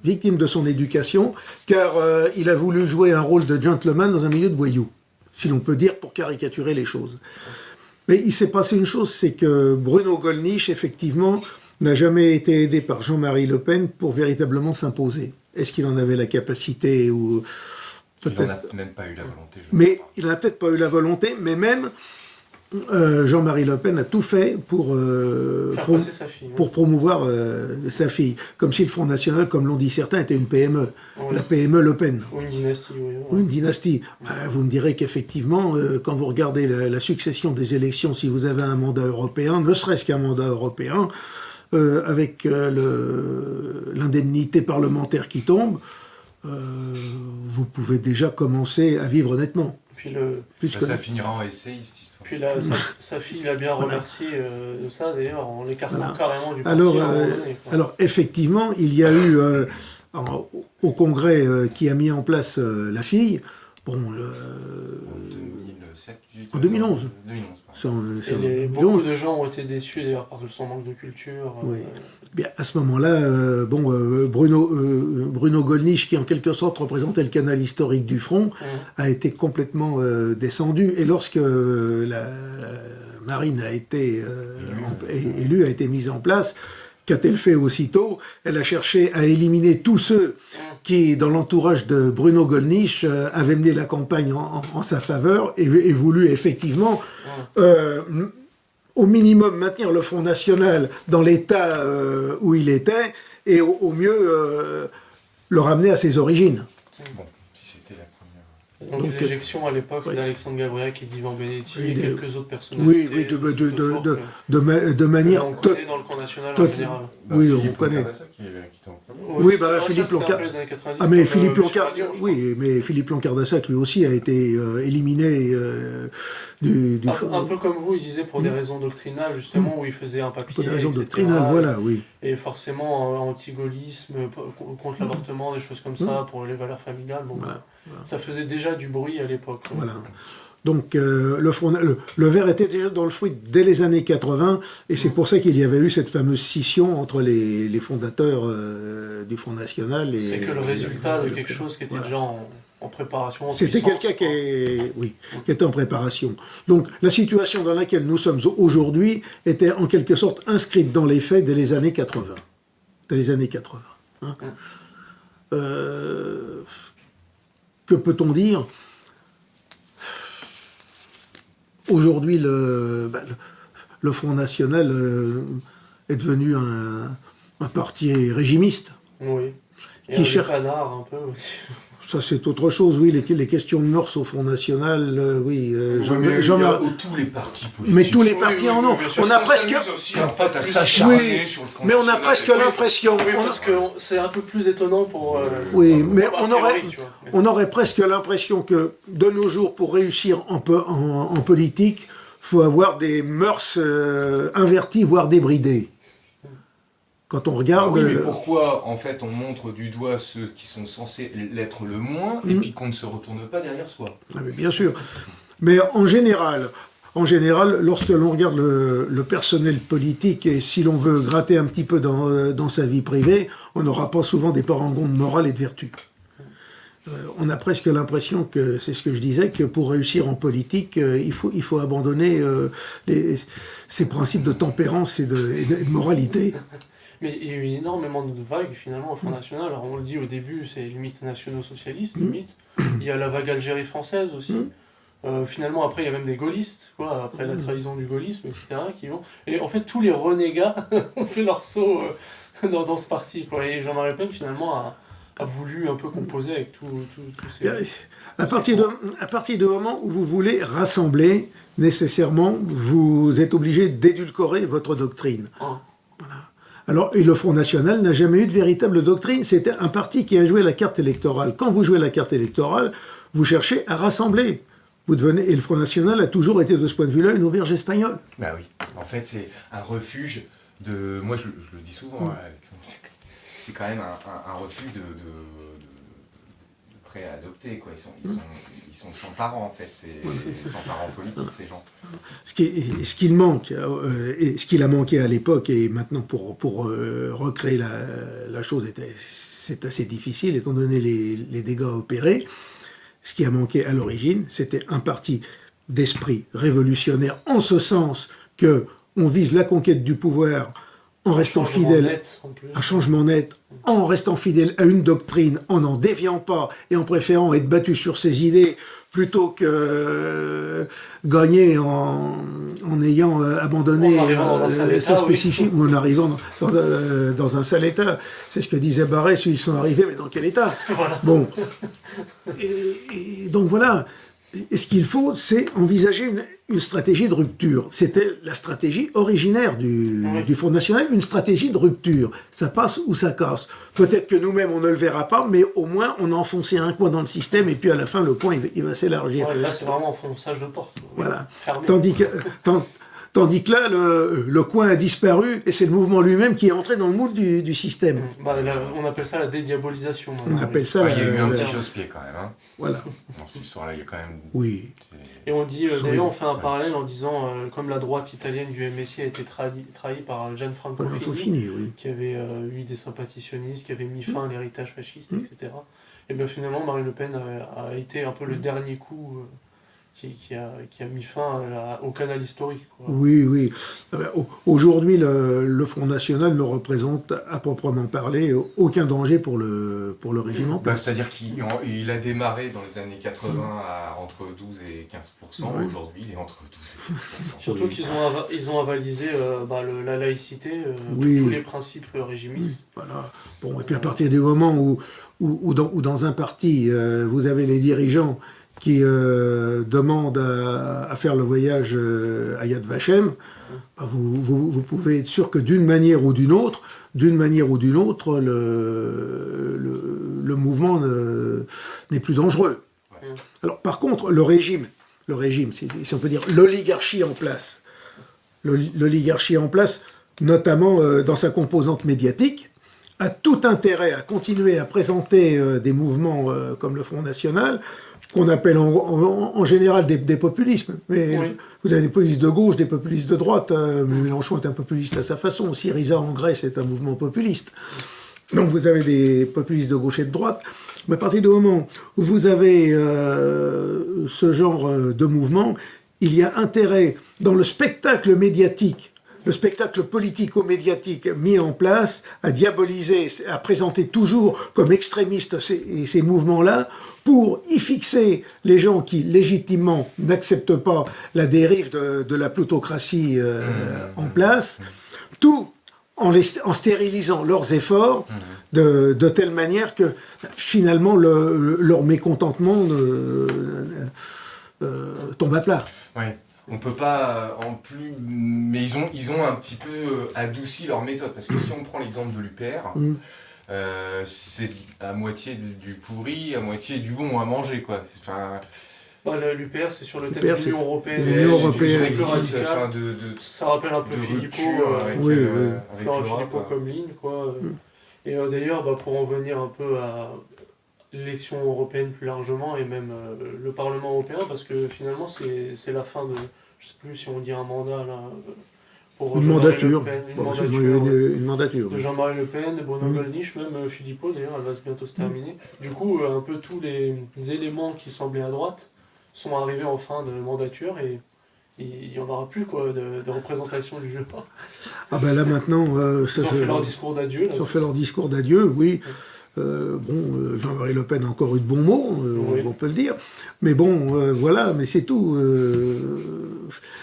Victime de son éducation, car il a voulu jouer un rôle de gentleman dans un milieu de voyous, si l'on peut dire, pour caricaturer les choses. Mais il s'est passé une chose, c'est que Bruno Gollnisch, effectivement, n'a jamais été aidé par Jean-Marie Le Pen pour véritablement s'imposer. Est-ce qu'il en avait la capacité ou Il peut-être. n'en a même pas eu la volonté. Mais il n'a peut-être pas eu la volonté, mais même Jean-Marie Le Pen a tout fait pour, Faire passer sa fille. pour promouvoir sa fille. Comme si le Front National, comme l'ont dit certains, était une PME. Oui. La PME Le Pen. Ou une dynastie, oui. Ou une dynastie. Vous me direz qu'effectivement, quand vous regardez la succession des élections, si vous avez un mandat européen, ne serait-ce qu'un mandat européen, avec l'indemnité parlementaire qui tombe, vous pouvez déjà commencer à vivre honnêtement. Puis, Ça finira en essai, cette histoire. puis là, sa fille l'a bien remercié de ça, d'ailleurs, en l'écartant carrément du parti Alors, à un moment donné, quoi. alors effectivement, il y a eu, au Congrès qui a mis en place la fille, bon, En 2007, en 2011. 2011, c'est en- c'est en Beaucoup 2011. de gens ont été déçus, d'ailleurs, par son manque de culture. Oui. Bien, à ce moment-là, Bruno Gollnisch, qui en quelque sorte représentait le canal historique du Front, a été complètement descendu. Et lorsque la marine a été élue, a été mise en place, qu'a-t-elle fait aussitôt? Elle a cherché à éliminer tous ceux qui, dans l'entourage de Bruno Gollnisch, avaient mené la campagne en sa faveur et voulu effectivement au minimum maintenir le Front National dans l'état où il était, et au mieux le ramener à ses origines. Bon, si c'était la première. Donc, Donc, l'éjection à l'époque oui. d'Alexandre Gabriel et d'Ivan Benetti Oui, et de- quelques autres personnalités. Oui, de que manière... on connaît dans le camp national en tot- général. Oui, on Philippe connaît. Loncardassa qui était en premier. Oui, ça, Philippe c'était un Loncard- peu les années 90, Ah, mais comme, Philippe Monsieur Loncard... Radio, je Oui, mais Philippe Loncardassac, lui aussi, a été éliminé du crois. Un peu comme vous, il disait pour des raisons doctrinales, justement, où il faisait un papier. Pour des raisons etc. doctrinales, voilà, oui. Et forcément, anti-gaullisme, contre l'avortement, des choses comme ça, pour les valeurs familiales. Bon, Voilà. ça faisait déjà du bruit à l'époque. Voilà. Donc le Vert était déjà dans le fruit dès les années 80, et c'est pour ça qu'il y avait eu cette fameuse scission entre les fondateurs du Front National. C'est que le résultat de quelque chose qui était déjà en préparation. C'était quelqu'un qui était en préparation. Donc la situation dans laquelle nous sommes aujourd'hui était en quelque sorte inscrite dans les faits dès les années 80. Dès les années 80. Hein. Que peut-on dire ? Aujourd'hui, le Front National est devenu un parti régimiste. Oui. Et Qui un cherche- canard un peu aussi. Ça, c'est autre chose, oui. Les questions de mœurs au Front National, oui. Tous les partis politiques. Mais tous les partis en ont. bien sûr. On a presque... aussi, en fait, à s'acharner Oui, sur le Front mais on a National. presque l'impression... Oui, parce que c'est un peu plus étonnant pour... Oui, mais a on priori, aurait... tu vois. Mais- On aurait presque l'impression que, de nos jours, pour réussir en politique, il faut avoir des mœurs inverties, voire débridées. Quand on regarde... Oui, mais pourquoi, en fait, on montre du doigt ceux qui sont censés l'être le moins, et puis qu'on ne se retourne pas derrière soi? Ah, mais bien sûr. Mais en général, lorsque l'on regarde le personnel politique, et si l'on veut gratter un petit peu dans sa vie privée, on n'aura pas souvent des parangons de morale et de vertu. On a presque l'impression que, c'est ce que je disais, que pour réussir en politique, il faut abandonner ces principes de tempérance et de moralité. Mais il y a eu énormément de vagues finalement au Front National. Alors on le dit au début, c'est limite nationaux-socialistes, limite. Il y a la vague Algérie française aussi. Finalement, après, il y a même des gaullistes, quoi, après la trahison du gaullisme, etc. Qui vont... Et en fait, tous les renégats ont fait leur saut dans ce parti, quoi. Et Jean-Marie Le Pen, finalement, a voulu un peu composer avec tous ces... À partir du moment où vous voulez rassembler, nécessairement, vous êtes obligé d'édulcorer votre doctrine. Ah. Alors, et le Front National n'a jamais eu de véritable doctrine. C'était un parti qui a joué la carte électorale. Quand vous jouez la carte électorale, vous cherchez à rassembler. Et le Front National a toujours été, de ce point de vue-là, une auberge espagnole. Bah oui, en fait, c'est un refuge de... Moi, je le dis souvent, Alexandre, c'est quand même un refuge de pré-adoptés, quoi. Ils sont sans parents, en fait. C'est sans parents politiques, ces gens. Ce qu'il manque, et ce qu'il a manqué à l'époque, et maintenant pour recréer la chose, c'est assez difficile, étant donné les dégâts opérés. Ce qui a manqué à l'origine, c'était un parti d'esprit révolutionnaire, en ce sens que on vise la conquête du pouvoir en restant fidèle, un changement net, en restant fidèle à une doctrine, en n'en déviant pas et en préférant être battu sur ses idées plutôt que gagner en ayant abandonné sa spécifique, ou en arrivant dans un sale état. C'est ce que disait Barrès, ils sont arrivés, mais dans quel état? Voilà. Bon. Et donc voilà. Et ce qu'il faut, c'est envisager une stratégie de rupture. C'était la stratégie originaire du Front National, une stratégie de rupture. Ça passe ou ça casse. Peut-être que nous-mêmes, on ne le verra pas, mais au moins, on a enfoncé un coin dans le système, et puis à la fin, le coin, il va s'élargir. Ouais, là, c'est vraiment enfonçage de porte. Voilà. Fermé. Tandis que là, le coin a disparu, et c'est le mouvement lui-même qui est entré dans le moule du système. Bah, là, on appelle ça la dédiabolisation. On appelle ça... il y a eu un petit chausse-pied, quand même. Hein. Voilà. Dans cette histoire-là, il y a quand même... Oui. Et on dit, d'ailleurs, on fait un parallèle en disant, comme la droite italienne du MSI a été trahie par Gianfranco Fini, qui avait eu des sympathies sionistes, qui avait mis fin à l'héritage fasciste, etc. Et bien finalement, Marine Le Pen a été un peu le dernier coup qui a mis fin au canal historique. Quoi. Oui. Aujourd'hui, le Front National ne représente, à proprement parler, aucun danger pour le régiment. C'est-à-dire qu'il a démarré dans les années 80 à entre 12 et 15%. Aujourd'hui, il est entre 12 et 15%. Surtout qu'ils ont avalisé la laïcité, tous les principes régimistes. Voilà. Bon, et puis à partir du moment où dans un parti, vous avez les dirigeants qui demande à faire le voyage à Yad Vashem, vous pouvez être sûr que d'une manière ou d'une autre, le mouvement n'est plus dangereux. Alors par contre, le régime, si on peut dire l'oligarchie en place, notamment dans sa composante médiatique, a tout intérêt à continuer à présenter des mouvements comme le Front National, qu'on appelle en général des populismes. Mais vous avez des populistes de gauche, des populistes de droite. Mélenchon est un populiste à sa façon. Syriza en Grèce est un mouvement populiste. Donc vous avez des populistes de gauche et de droite. Mais à partir du moment où vous avez ce genre de mouvement, il y a intérêt dans le spectacle médiatique, le spectacle politico-médiatique mis en place, à diaboliser, à présenter toujours comme extrémistes ces mouvements-là, pour y fixer les gens qui, légitimement, n'acceptent pas la dérive de la plutocratie en place, tout en stérilisant leurs efforts de telle manière que, finalement, leur mécontentement tombe à plat. Ouais. On peut pas mais ils ont un petit peu adouci leur méthode, parce que si on prend l'exemple de l'UPR, c'est à moitié du pourri, à moitié du bon à manger, quoi. Enfin, l'UPR, c'est sur le thème de l'Union européenne. L'Union européenne. Ça rappelle un peu Philippot, Philippot comme ligne, quoi. Et d'ailleurs, pour en venir un peu à l'élection européenne plus largement, et même le Parlement européen, parce que finalement c'est la fin de, je sais plus si on dit un mandat là, pour une mandature de Jean-Marie Le Pen, de Bruno Gollnisch, même Philippot d'ailleurs, elle va bientôt se terminer. Du coup, un peu tous les éléments qui semblaient à droite sont arrivés en fin de mandature, et il n'y en aura plus, quoi, de représentation du jeu. Ah ben là maintenant... ils ont fait leur discours d'adieu. Ils ont fait leur discours d'adieu, oui. Jean-Marie Le Pen a encore eu de bons mots, on peut le dire. Mais bon, voilà, mais c'est tout.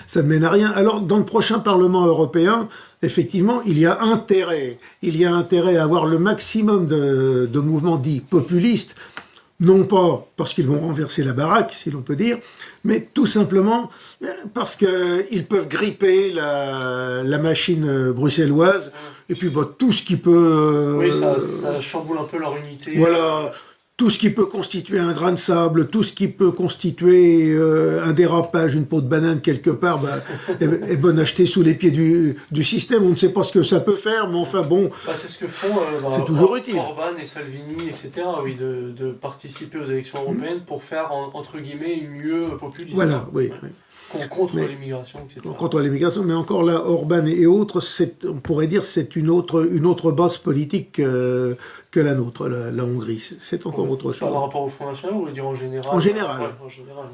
Ça ne mène à rien. Alors, dans le prochain Parlement européen, effectivement, il y a intérêt à avoir le maximum de mouvements dits populistes, non pas parce qu'ils vont renverser la baraque, si l'on peut dire, mais tout simplement parce qu'ils peuvent gripper la machine bruxelloise, et puis tout ce qui peut... Oui, ça chamboule un peu leur unité. Voilà, tout ce qui peut constituer un grain de sable, tout ce qui peut constituer un dérapage, une peau de banane quelque part, est bon acheté sous les pieds du système. On ne sait pas ce que ça peut faire, mais enfin bon... c'est ce que font c'est toujours utile. Orban et Salvini, etc., oui, de participer aux élections européennes pour faire, entre guillemets, une UE populiste. Voilà, oui. Contre l'immigration, etc. Contre l'immigration, mais encore là, Orban et autres, on pourrait dire c'est une autre base politique que la nôtre, la Hongrie. C'est encore autre chose. Par rapport au Front National, ou dire en général? En général.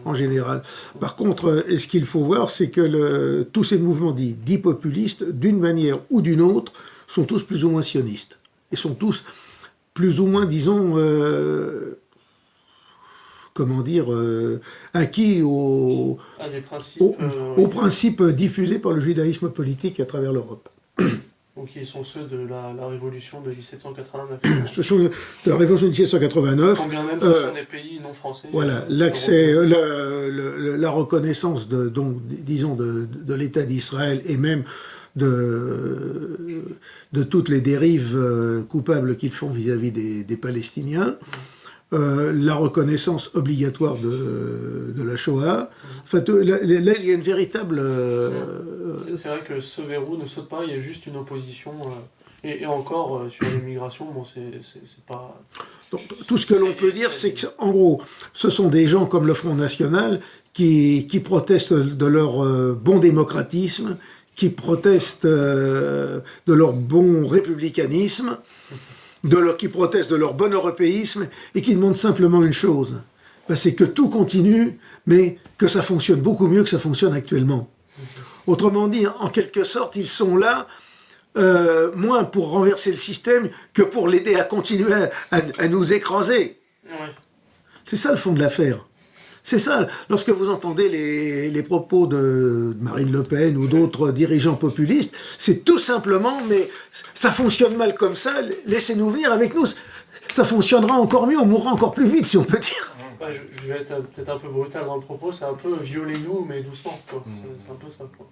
En général. Par contre, ce qu'il faut voir, c'est que tous ces mouvements dits populistes, d'une manière ou d'une autre, sont tous plus ou moins sionistes. Et sont tous plus ou moins, disons... acquis aux principes diffusés par le judaïsme politique à travers l'Europe. Donc ils sont ceux de la révolution de 1789. Ce sont de la révolution de 1789. Quand bien même ce sont des pays non français. Voilà, l'accès, la reconnaissance de l'État d'Israël et même de toutes les dérives coupables qu'ils font vis-à-vis des Palestiniens. La reconnaissance obligatoire de la Shoah. Enfin, là, il y a une véritable... C'est vrai que ce verrou ne saute pas, il y a juste une opposition. Et encore, sur l'immigration, bon, c'est pas... Donc, tout ce que l'on peut dire, c'est qu'en gros, ce sont des gens comme le Front National qui protestent de leur bon démocratisme, qui protestent de leur bon républicanisme, qui protestent de leur bon européisme et qui demandent simplement une chose, c'est que tout continue, mais que ça fonctionne beaucoup mieux que ça fonctionne actuellement. Autrement dit, en quelque sorte, ils sont là, moins pour renverser le système que pour l'aider à continuer à nous écraser. Ouais. C'est ça le fond de l'affaire. C'est ça, lorsque vous entendez les propos de Marine Le Pen ou d'autres dirigeants populistes, c'est tout simplement, mais ça fonctionne mal comme ça, laissez-nous venir avec nous, ça fonctionnera encore mieux, on mourra encore plus vite, si on peut dire. Je vais être peut-être un peu brutal dans le propos, c'est un peu violez-nous, mais doucement, quoi. C'est un peu ça, quoi.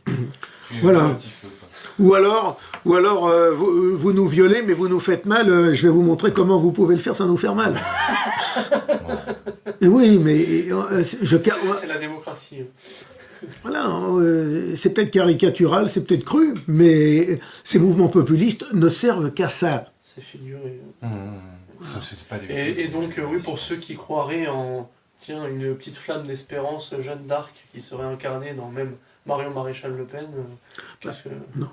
Voilà. Ou alors vous nous violez, mais vous nous faites mal, je vais vous montrer comment vous pouvez le faire sans nous faire mal. Et oui, mais... C'est la démocratie. Voilà, c'est peut-être caricatural, c'est peut-être cru, mais ces mouvements populistes ne servent qu'à ça. C'est figuré. C'est pas et donc, oui, pour ceux qui croiraient en une petite flamme d'espérance, Jeanne d'Arc, qui serait incarnée dans même Marion Maréchal Le Pen, Non,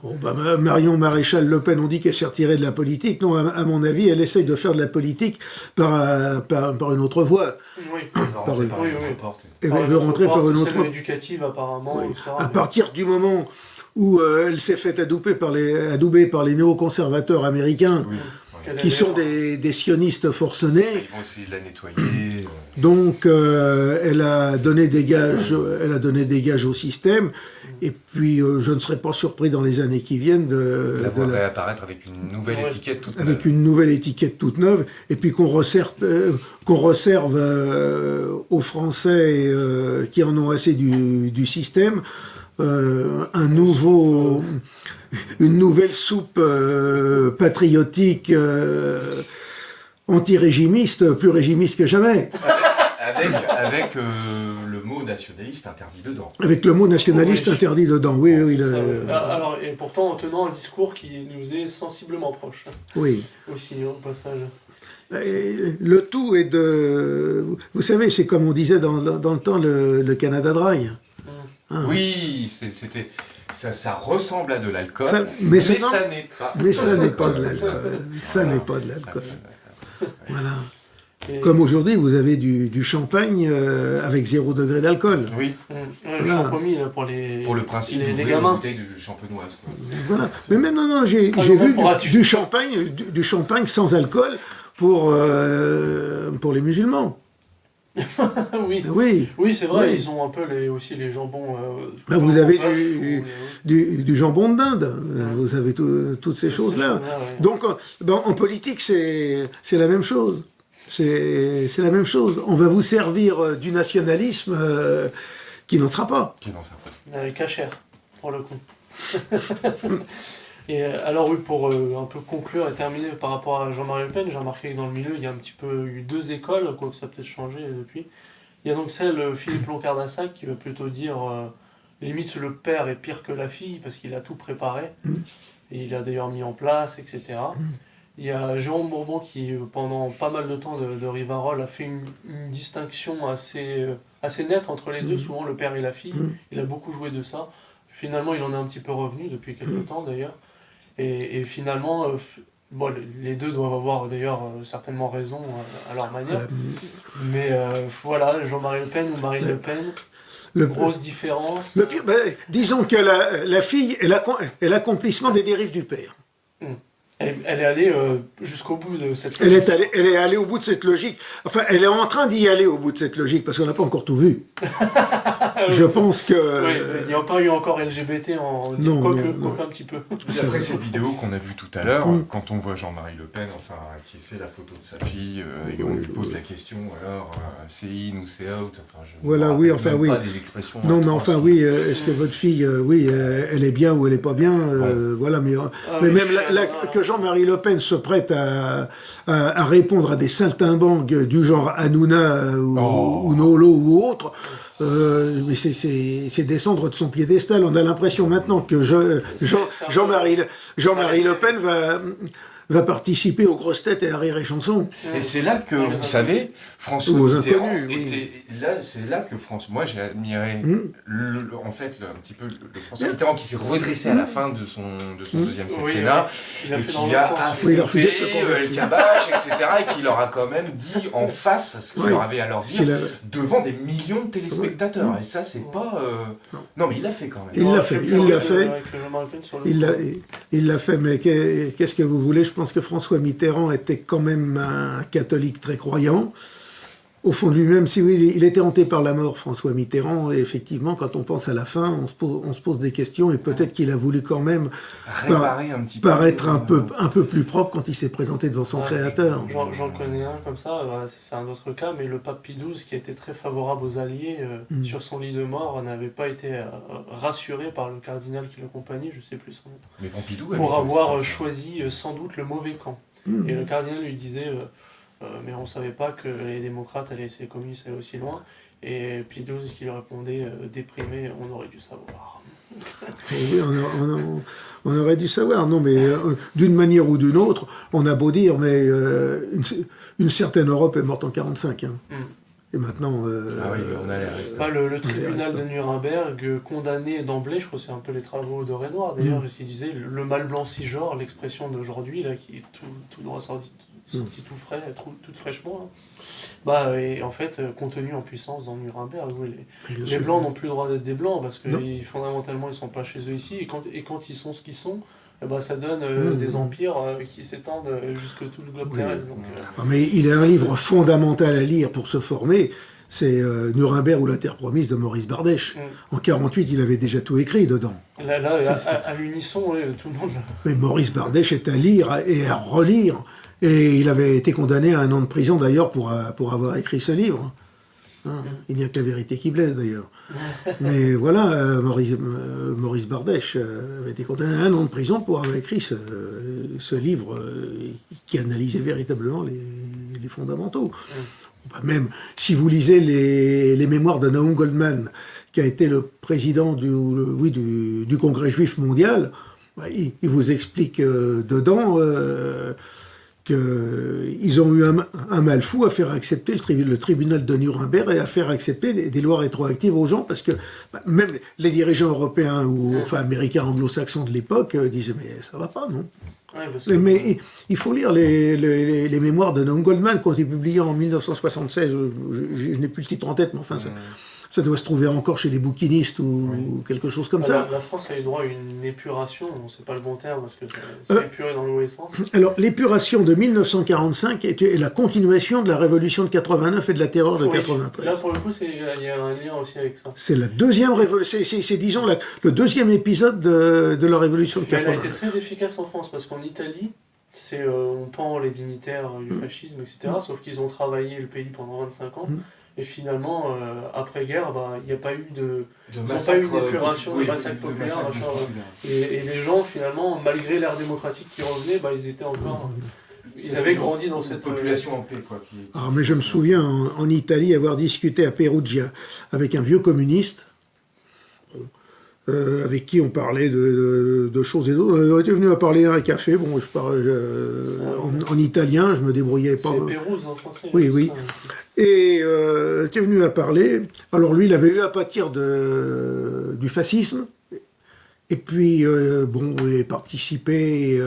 Marion Maréchal Le Pen, on dit qu'elle s'est retirée de la politique. Non, à mon avis, elle essaye de faire de la politique par une autre voie. Oui. Elle veut rentrer par une autre voie. Éducative, apparemment. Oui. À partir du moment où elle s'est faite adouber par les néoconservateurs américains, qui sont des sionistes forcenés. Ils vont essayer de la nettoyer. Donc, elle a donné des gages au système. Et puis, je ne serais pas surpris dans les années qui viennent de la apparaître avec une nouvelle étiquette toute neuve. Avec une nouvelle étiquette toute neuve. Et puis qu'on resserve aux Français qui en ont assez du système une nouvelle soupe patriotique anti-régimiste, plus régimiste que jamais. Avec le mot nationaliste interdit dedans. Avec le mot nationaliste interdit dedans, oui. Alors, et pourtant en tenant un discours qui nous est sensiblement proche. Oui. Aussi, au passage. Le tout est de... Vous savez, c'est comme on disait dans le temps, le Canada Dry. Oui, ça ressemble à de l'alcool, mais ça n'est pas. Mais ça n'est pas de l'alcool. Ça n'est pas de l'alcool. Voilà. Comme aujourd'hui, vous avez du champagne avec 0 degré d'alcool. Oui. Le champomis, là, pour le principe les gamins. Une bouteille de champenoise. Voilà. Mais même, non, j'ai vu du champagne sans alcool pour les musulmans. Oui, c'est vrai, ils ont un peu aussi les jambons... Là, vous avez du jambon d'Inde, vous avez toutes ces choses-là. Donc, en politique, c'est la même chose. C'est la même chose. On va vous servir du nationalisme qui n'en sera pas. Cachère, pour le coup. Et alors oui, pour un peu conclure et terminer par rapport à Jean-Marie Le Pen, j'ai remarqué que dans le milieu, il y a un petit peu eu deux écoles, quoique ça a peut-être changé depuis. Il y a donc celle Philippe Loncard-Dassac qui va plutôt dire limite le père est pire que la fille parce qu'il a tout préparé. Et il a d'ailleurs mis en place, etc. Il y a Jérôme Bourbon qui, pendant pas mal de temps de Rivarol, a fait une distinction assez nette entre les deux, souvent le père et la fille. Il a beaucoup joué de ça. Finalement, il en est un petit peu revenu depuis quelques temps d'ailleurs. Et finalement, bon, les deux doivent avoir d'ailleurs certainement raison à leur manière. Mais voilà, Jean-Marie Le Pen ou Marine Le Pen, grosse différence. Disons que la fille est l'accomplissement des dérives du père. Elle est allée jusqu'au bout de cette logique. Elle est allée au bout de cette logique. Enfin, elle est en train d'y aller au bout de cette logique, parce qu'on n'a pas encore tout vu. Je pense que... Oui, il n'y a pas eu encore LGBT non, quoique un petit peu. Après cette vidéo qu'on a vue tout à l'heure, quand on voit Jean-Marie Le Pen, enfin, qui essaie la photo de sa fille, et on lui pose la question, alors, c'est in ou c'est out, enfin, voilà, oui, enfin, oui. Pas des expressions non, mais enfin, oui, est-ce que votre fille, oui, elle est bien ou elle n'est pas bien, voilà, mais même que Jean-Marie Le Pen se prête à répondre à des saltimbanques du genre Hanouna ou Nolo ou autre, mais c'est descendre de son piédestal. On a l'impression maintenant que Jean-Marie Le Pen va participer aux grosses têtes et à Rire et Chanson. Et c'est là que, vous savez, François Mitterrand était... Là, c'est là que moi j'ai admiré un petit peu le François Mitterrand qui s'est redressé à la fin de son deuxième septennat et qui a affronté El Kabbach, etc. et qui leur a quand même dit en face ce qu'il leur avait à leur dire devant des millions de téléspectateurs. Et ça, c'est pas... Non, mais il l'a fait quand même. Il l'a fait, mais qu'est-ce que vous voulez? Je pense que François Mitterrand était quand même un catholique très croyant. Au fond de lui-même, si oui, il était hanté par la mort, François Mitterrand, et effectivement, quand on pense à la fin, on se pose des questions, et peut-être qu'il a voulu quand même paraître un peu plus propre quand il s'est présenté devant son créateur. J'en connais un comme ça, c'est un autre cas, mais le pape Pie XII, qui était très favorable aux Alliés, sur son lit de mort, n'avait pas été rassuré par le cardinal qui l'accompagnait, je ne sais plus son nom, mais Pompidou pour avoir choisi sans doute le mauvais camp. Et le cardinal lui disait... mais on ne savait pas que les démocrates allaient essayer communistes allaient aussi loin. Et Pie XII qui lui répondait déprimé, on aurait dû savoir. Oui, on aurait dû savoir. Non, mais d'une manière ou d'une autre, on a beau dire, mais une certaine Europe est morte en 1945. Et maintenant... on a l'air le tribunal de Nuremberg condamné d'emblée, je crois que c'est un peu les travaux de Renoir d'ailleurs, qui disait le mal blanc cisgenre, l'expression d'aujourd'hui, là, qui est tout droit sorti tout frais, tout fraîchement. Et en fait, contenu en puissance dans Nuremberg, où les blancs n'ont plus le droit d'être des blancs, parce que fondamentalement, ils ne sont pas chez eux ici, et quand ils sont ce qu'ils sont, ça donne des empires qui s'étendent jusque tout le globe terrestre. Donc, mais il y a un livre fondamental à lire pour se former, c'est Nuremberg ou la Terre Promise de Maurice Bardèche. En 1948, il avait déjà tout écrit dedans. Là à l'unisson, tout le monde... Mais Maurice Bardèche est à lire et à relire. Et il avait été condamné à 1 an de prison d'ailleurs pour avoir écrit ce livre. Il n'y a que la vérité qui blesse d'ailleurs. Mais voilà, Maurice Bardèche avait été condamné à 1 an de prison pour avoir écrit ce livre qui analysait véritablement les fondamentaux. Même si vous lisez les mémoires de Naum Goldman, qui a été le président du Congrès juif mondial, il vous explique dedans... qu'ils ont eu un mal fou à faire accepter le tribunal de Nuremberg et à faire accepter des lois rétroactives aux gens, parce que même les dirigeants européens ou américains anglo-saxons de l'époque disaient mais ça va pas, non? Mais il faut lire les mémoires de Naum Goldman qui ont été publiées en 1976, je n'ai plus le titre en tête, mais enfin ça doit se trouver encore chez les bouquinistes ou quelque chose comme ça. La France a eu droit à une épuration, c'est pas le bon terme parce que c'est épuré dans le sens. Alors l'épuration de 1945 est la continuation de la révolution de 89 et de la terreur de 93. Là pour le coup il y a un lien aussi avec ça. C'est la deuxième révolution, c'est disons le deuxième épisode de la révolution de 89. Elle a été très efficace en France parce qu'en Italie, on pend les dignitaires du fascisme, etc. Sauf qu'ils ont travaillé le pays pendant 25 ans. Et finalement, après-guerre, il n'y a pas eu ils n'ont pas eu d'épuration, de massacre populaire. Et les gens, finalement, malgré l'ère démocratique qui revenait, ils étaient encore... Ils avaient grandi dans cette population en paix, quoi. Alors, mais je me souviens en Italie avoir discuté à Perugia avec un vieux communiste, avec qui on parlait de choses et d'autres. On était venu à parler à un café. Bon, je parlais en italien, je me débrouillais pas. C'est Pérouse en français. Oui, oui. Et il était venu à parler. Alors lui, il avait eu à pâtir du fascisme. Et puis, il a participé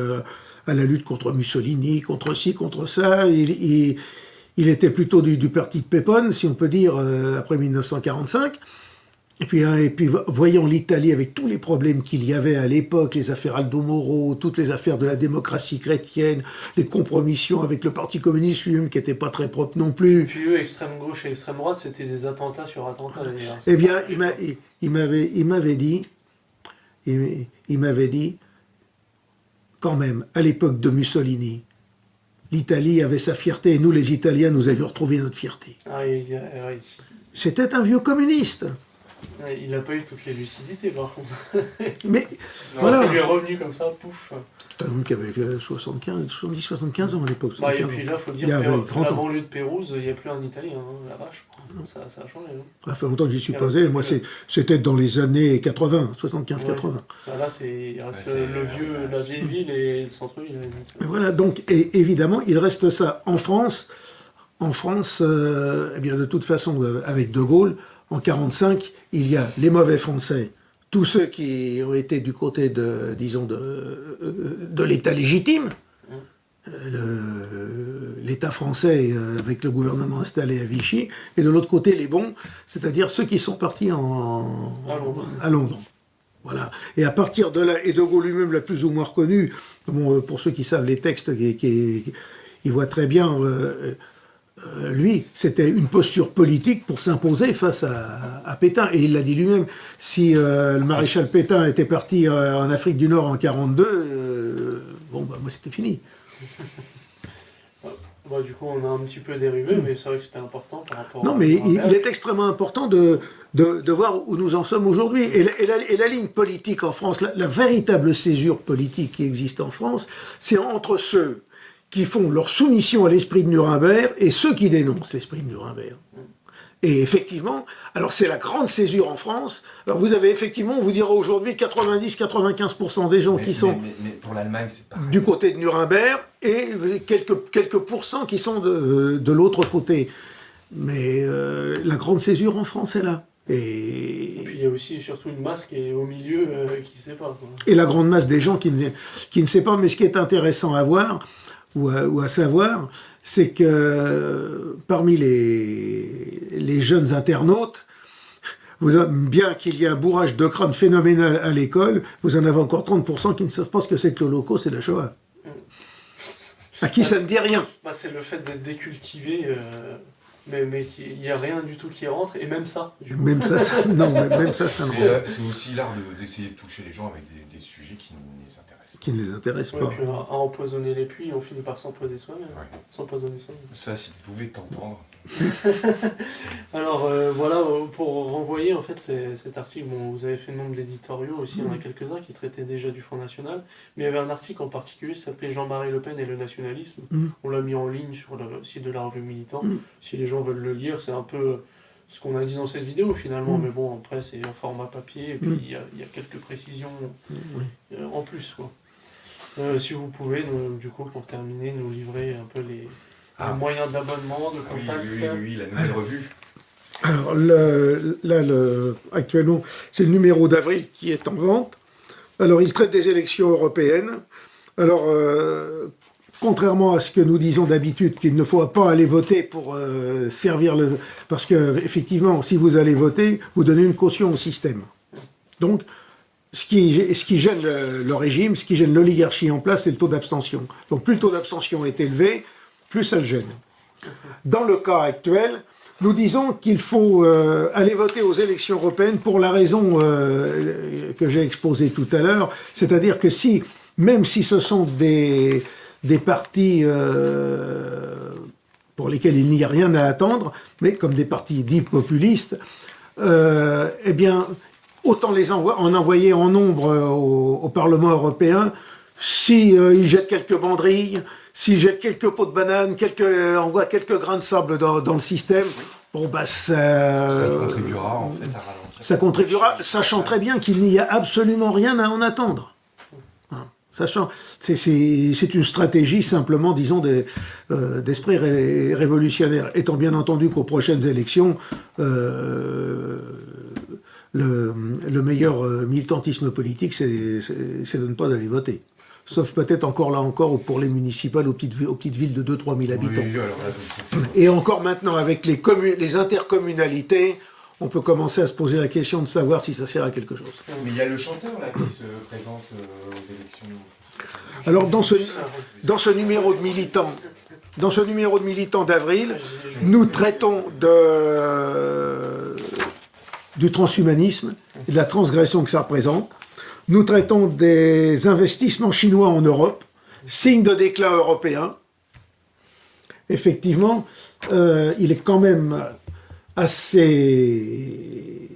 à la lutte contre Mussolini, contre ci, contre ça. Il était plutôt du parti de Pépone, si on peut dire, après 1945. Et puis, voyant l'Italie avec tous les problèmes qu'il y avait à l'époque, les affaires Aldo Moro, toutes les affaires de la démocratie chrétienne, les compromissions avec le Parti communiste lui-même, qui n'était pas très propre non plus. Et puis eux, extrême gauche et extrême droite, c'était des attentats sur attentats d'ailleurs. Eh bien, il m'avait dit, quand même, à l'époque de Mussolini, l'Italie avait sa fierté, et nous, les Italiens, nous avions retrouvé notre fierté. Oui. C'était un vieux communiste. Il n'a pas eu toutes les lucidités, par contre. Mais voilà. Ça lui est revenu comme ça, pouf. C'est un homme qui avait 75 ans à l'époque. Et puis là, il faut dire que la banlieue de Pérouse, il n'y a plus un Italien, la vache. Ça a changé. Ça fait longtemps que j'y suis passé. Moi, c'était dans les années 80, 75-80. Là, il reste la vieille ville et le centre-ville. Voilà, donc, et évidemment, il reste ça. En France, eh bien, de toute façon, avec De Gaulle, en 1945, il y a les mauvais Français, tous ceux qui ont été du côté de l'État légitime, l'État français avec le gouvernement installé à Vichy, et de l'autre côté les bons, c'est-à-dire ceux qui sont partis à Londres. Voilà. Et à partir de là, et De Gaulle lui-même l'a plus ou moins reconnu, pour ceux qui savent les textes, il voit très bien... lui, c'était une posture politique pour s'imposer face à Pétain. Et il l'a dit lui-même, si le maréchal Pétain était parti en Afrique du Nord en 1942, moi c'était fini. Du coup, on a un petit peu dérivé, mais c'est vrai que c'était important par rapport Non, mais il est extrêmement important de voir où nous en sommes aujourd'hui. Et la ligne politique en France, la véritable césure politique qui existe en France, c'est entre ceux qui font leur soumission à l'esprit de Nuremberg et ceux qui dénoncent l'esprit de Nuremberg. Et effectivement, alors c'est la grande césure en France. Alors vous avez effectivement, on vous dira aujourd'hui 90-95% des gens qui sont mais pour l'Allemagne, c'est pareil. Du côté de Nuremberg et quelques pourcents qui sont de l'autre côté. Mais la grande césure en France est là. Et puis il y a aussi surtout une masse qui est au milieu qui ne sait pas. Et la grande masse des gens qui ne sait pas. Mais ce qui est intéressant à voir, ou à savoir, c'est que parmi les jeunes internautes, bien qu'il y ait un bourrage de crâne phénoménal à l'école, vous en avez encore 30% qui ne savent pas ce que c'est que l'Holocauste et la Shoah. À qui ça ne dit rien. C'est le fait d'être décultivé, mais il n'y a rien du tout qui rentre, et même ça. Même ça ne rentre. C'est aussi l'art d'essayer de toucher les gens avec des sujets qui ne les intéressent pas. Qui ne les intéressent pas. Puis à empoisonner les puits, on finit par s'empoisonner soi-même. S'empoisonner soi-même. Ça, si tu pouvais t'entendre. Alors voilà, pour renvoyer en fait cet article, vous avez fait le nombre d'éditoriaux aussi, il y en a quelques-uns qui traitaient déjà du Front National, mais il y avait un article en particulier qui s'appelait Jean-Marie Le Pen et le nationalisme. On l'a mis en ligne sur le site de la revue Militant. Si les gens veulent le lire, c'est un peu ce qu'on a dit dans cette vidéo finalement, mais bon, après c'est en format papier, et puis il y a quelques précisions en plus, quoi. Si vous pouvez, du coup, pour terminer, nous livrer un peu les moyens d'abonnement, de contact. Oui, la nouvelle revue. Alors actuellement, c'est le numéro d'avril qui est en vente. Alors, il traite des élections européennes. Alors, contrairement à ce que nous disons d'habitude, qu'il ne faut pas aller voter pour servir le... Parce que, effectivement, si vous allez voter, vous donnez une caution au système. Donc, ce qui gêne le régime, ce qui gêne l'oligarchie en place, c'est le taux d'abstention. Donc, plus le taux d'abstention est élevé, plus ça le gêne. Dans le cas actuel, nous disons qu'il faut aller voter aux élections européennes pour la raison que j'ai exposée tout à l'heure, c'est-à-dire que même si ce sont des des partis pour lesquels il n'y a rien à attendre, mais comme des partis dits populistes, eh bien, autant en envoyer en nombre au Parlement européen, si ils jettent quelques banderilles, s'ils jettent quelques pots de banane, envoient quelques grains de sable dans le système, bon bah Ça contribuera en fait à ralentir. ça contribuera, sachant très bien qu'il n'y a absolument rien à en attendre. Sachant, c'est une stratégie simplement, disons, d'esprit révolutionnaire. Étant bien entendu qu'aux prochaines élections, le meilleur militantisme politique, c'est de ne pas aller voter. Sauf peut-être encore pour les municipales aux petites villes de 2-3 000 habitants. Oui, alors là, Et encore maintenant, avec les intercommunalités, on peut commencer à se poser la question de savoir si ça sert à quelque chose. mais il y a le chanteur là qui se présente aux élections. Alors dans ce numéro de militant d'avril, nous traitons du transhumanisme et de la transgression que ça représente. Nous traitons des investissements chinois en Europe, signe de déclin européen. Effectivement, il est quand même assez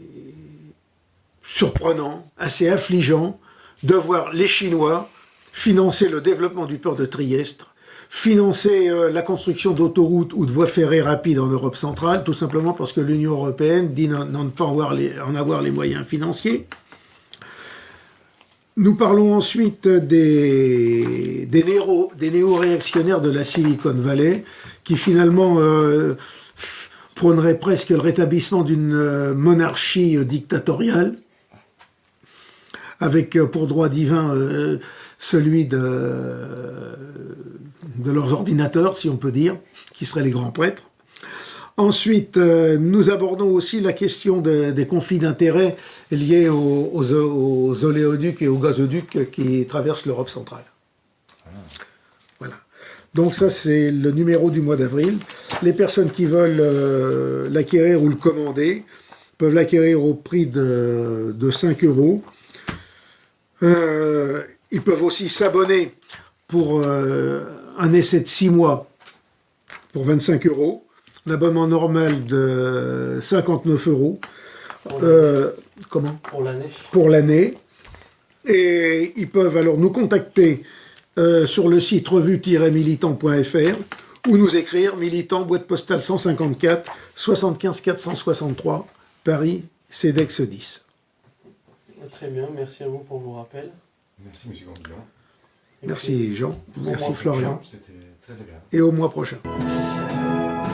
surprenant, assez affligeant de voir les Chinois financer le développement du port de Trieste, financer la construction d'autoroutes ou de voies ferrées rapides en Europe centrale, tout simplement parce que l'Union européenne dit n'en pas en avoir les moyens financiers. Nous parlons ensuite des néo-réactionnaires de la Silicon Valley, qui finalement prôneraient presque le rétablissement d'une monarchie dictatoriale, avec pour droit divin celui de leurs ordinateurs, si on peut dire, qui seraient les grands prêtres. Ensuite, nous abordons aussi la question des conflits d'intérêts liés aux oléoducs et aux gazoducs qui traversent l'Europe centrale. Voilà. Donc ça, c'est le numéro du mois d'avril. Les personnes qui veulent l'acquérir ou le commander peuvent l'acquérir au prix de 5 €. Ils peuvent aussi s'abonner pour un essai de 6 mois pour 25 €. L'abonnement normal de 59 €. Comment ? Pour l'année. Pour l'année. Et ils peuvent alors nous contacter sur le site revue-militant.fr ou nous écrire militant, boîte postale 154 75 463, Paris, CEDEX 10. Très bien, merci à vous pour vos rappels. Merci M. Gandillon. Merci Jean, merci Florian. C'était très agréable. Et au mois prochain. Merci à vous.